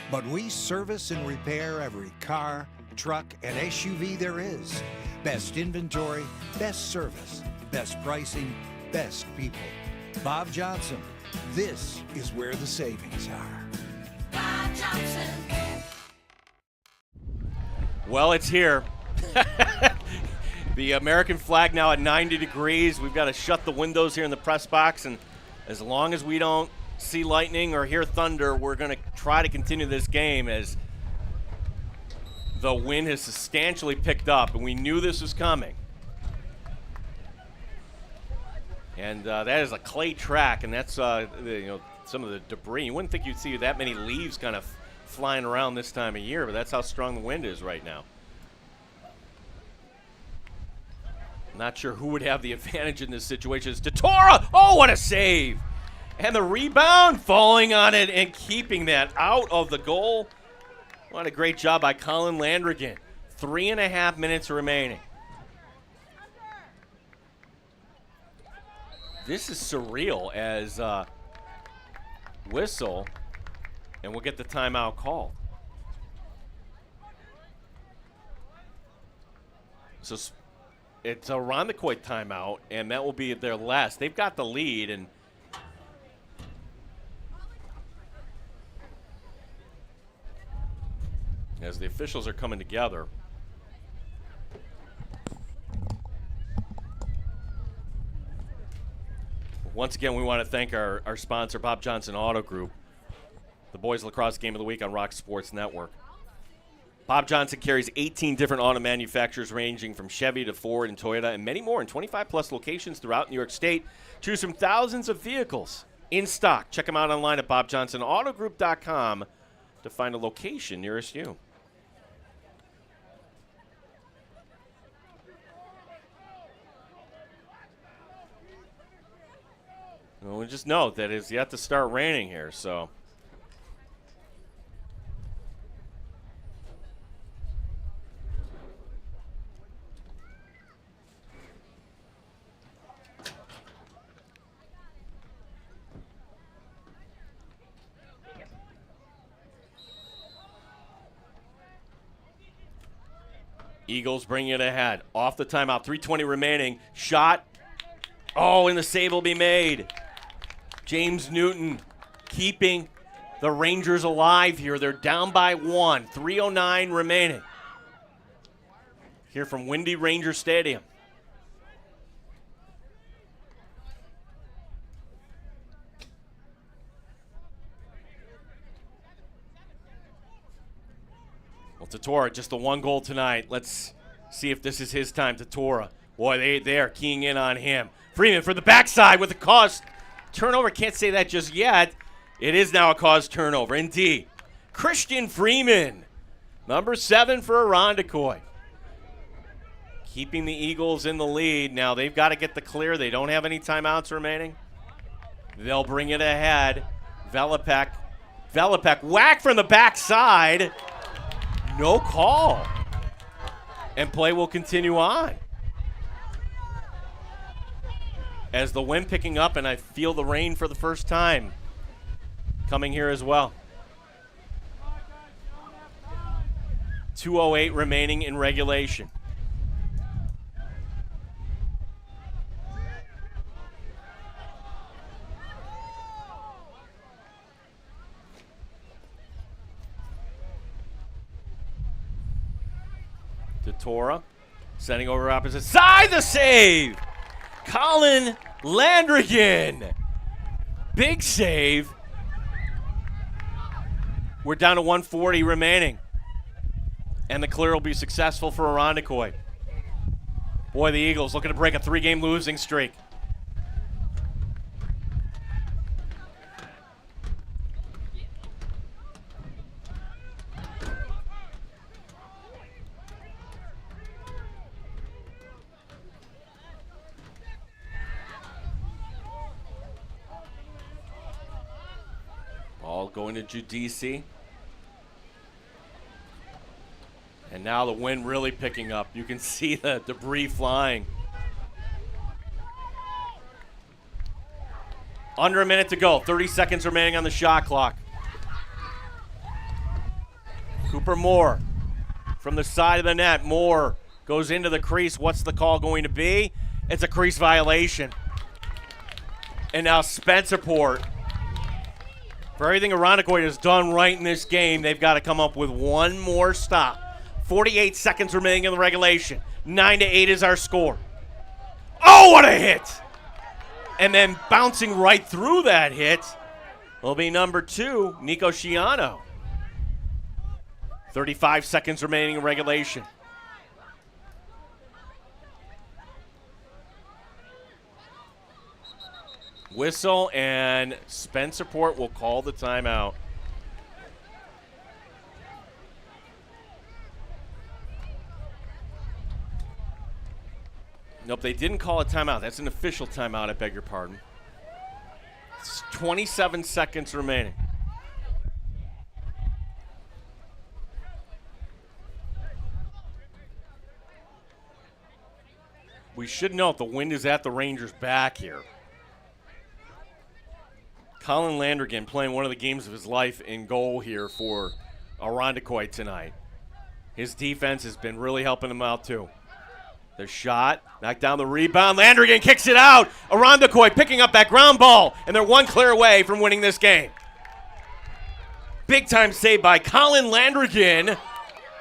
but we service and repair every car, truck, and SUV there is. Best inventory, best service, best pricing, best people. Bob Johnson, this is where the savings are. Bob Johnson. Well, it's here. The American flag now at 90 degrees. We've got to shut the windows here in the press box, and as long as we don't see lightning or hear thunder, we're going to try to continue this game as the wind has substantially picked up, and we knew this was coming. And that is a clay track, and that's some of the debris. You wouldn't think you'd see that many leaves kind of flying around this time of year, but that's how strong the wind is right now. Not sure who would have the advantage in this situation. It's Tatora! Oh, what a save! And the rebound, falling on it and keeping that out of the goal. What a great job by Colin Landrigan. 3.5 minutes remaining. This is surreal as whistle, and we'll get the timeout called. So it's a Irondequoit timeout, and that will be their last. They've got the lead, and as the officials are coming together. Once again, we want to thank our sponsor, Bob Johnson Auto Group, the boys lacrosse game of the week on Rock Sports Network. Bob Johnson carries 18 different auto manufacturers ranging from Chevy to Ford and Toyota and many more in 25-plus locations throughout New York State. Choose from thousands of vehicles in stock. Check them out online at BobJohnsonAutoGroup.com to find a location nearest you. Well, we just know that it's yet to start raining here, so. Eagles bring it ahead. Off the timeout, 3:20 remaining. Shot. Oh, and the save will be made. James Newton keeping the Rangers alive here. They're down by 1. 3:09 remaining. Here from windy Ranger Stadium. Well, Tatora, just the one goal tonight. Let's see if this is his time, Tatora. Boy, they are keying in on him. Freeman for the backside with the cause turnover. Can't say that just yet. It is now a cause turnover, indeed. Christian Freeman, number 7 for Irondequoit. Keeping the Eagles in the lead. Now they've got to get the clear. They don't have any timeouts remaining. They'll bring it ahead. Velipek whack from the backside. No call. And play will continue on. As the wind picking up, and I feel the rain for the first time coming here as well. 2:08 remaining in regulation. Tatora sending over opposite side, the save! Colin Landrigan. Big save. We're down to 1:40 remaining. And the clear will be successful for Irondequoit. Boy, the Eagles looking to break a 3-game losing streak. Ball going to Giudice. And now the wind really picking up. You can see the debris flying. Under a minute to go. 30 seconds remaining on the shot clock. Cooper Moore from the side of the net. Moore goes into the crease. What's the call going to be? It's a crease violation. And now Spencerport. For everything Irondequoit has done right in this game, they've got to come up with one more stop. 48 seconds remaining in the regulation. 9-8 is our score. Oh, what a hit! And then bouncing right through that hit will be number 2, Nico Sciano. 35 seconds remaining in regulation. Whistle, and Spencerport will call the timeout. Nope, they didn't call a timeout. That's an official timeout, I beg your pardon. It's 27 seconds remaining. We should note the wind is at the Rangers' back here. Colin Landrigan playing one of the games of his life in goal here for Irondequoit tonight. His defense has been really helping him out too. The shot, knocked down the rebound. Landrigan kicks it out. Irondequoit picking up that ground ball, and they're one clear away from winning this game. Big time save by Colin Landrigan.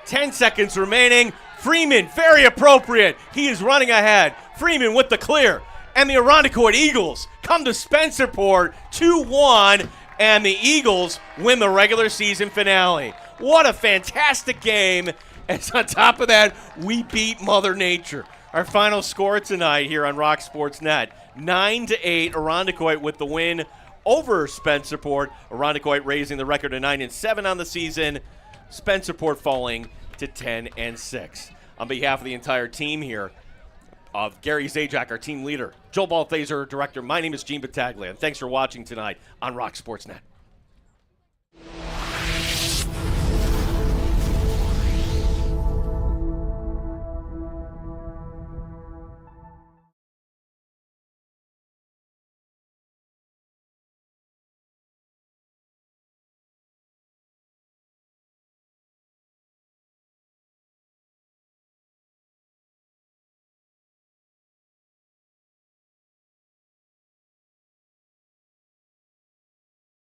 10 seconds remaining. Freeman, very appropriate. He is running ahead. Freeman with the clear. And the Irondequoit Eagles come to Spencerport 2-1, and the Eagles win the regular season finale. What a fantastic game. And on top of that, we beat Mother Nature. Our final score tonight here on Rock Sports Net, 9-8, Irondequoit with the win over Spencerport. Irondequoit raising the record to 9-7 on the season. Spencerport falling to 10-6. On behalf of the entire team here, of Gary Zajac, our team leader, Joel Balthaser, director, my name is Gene Battaglia, and thanks for watching tonight on Rock Sports Net.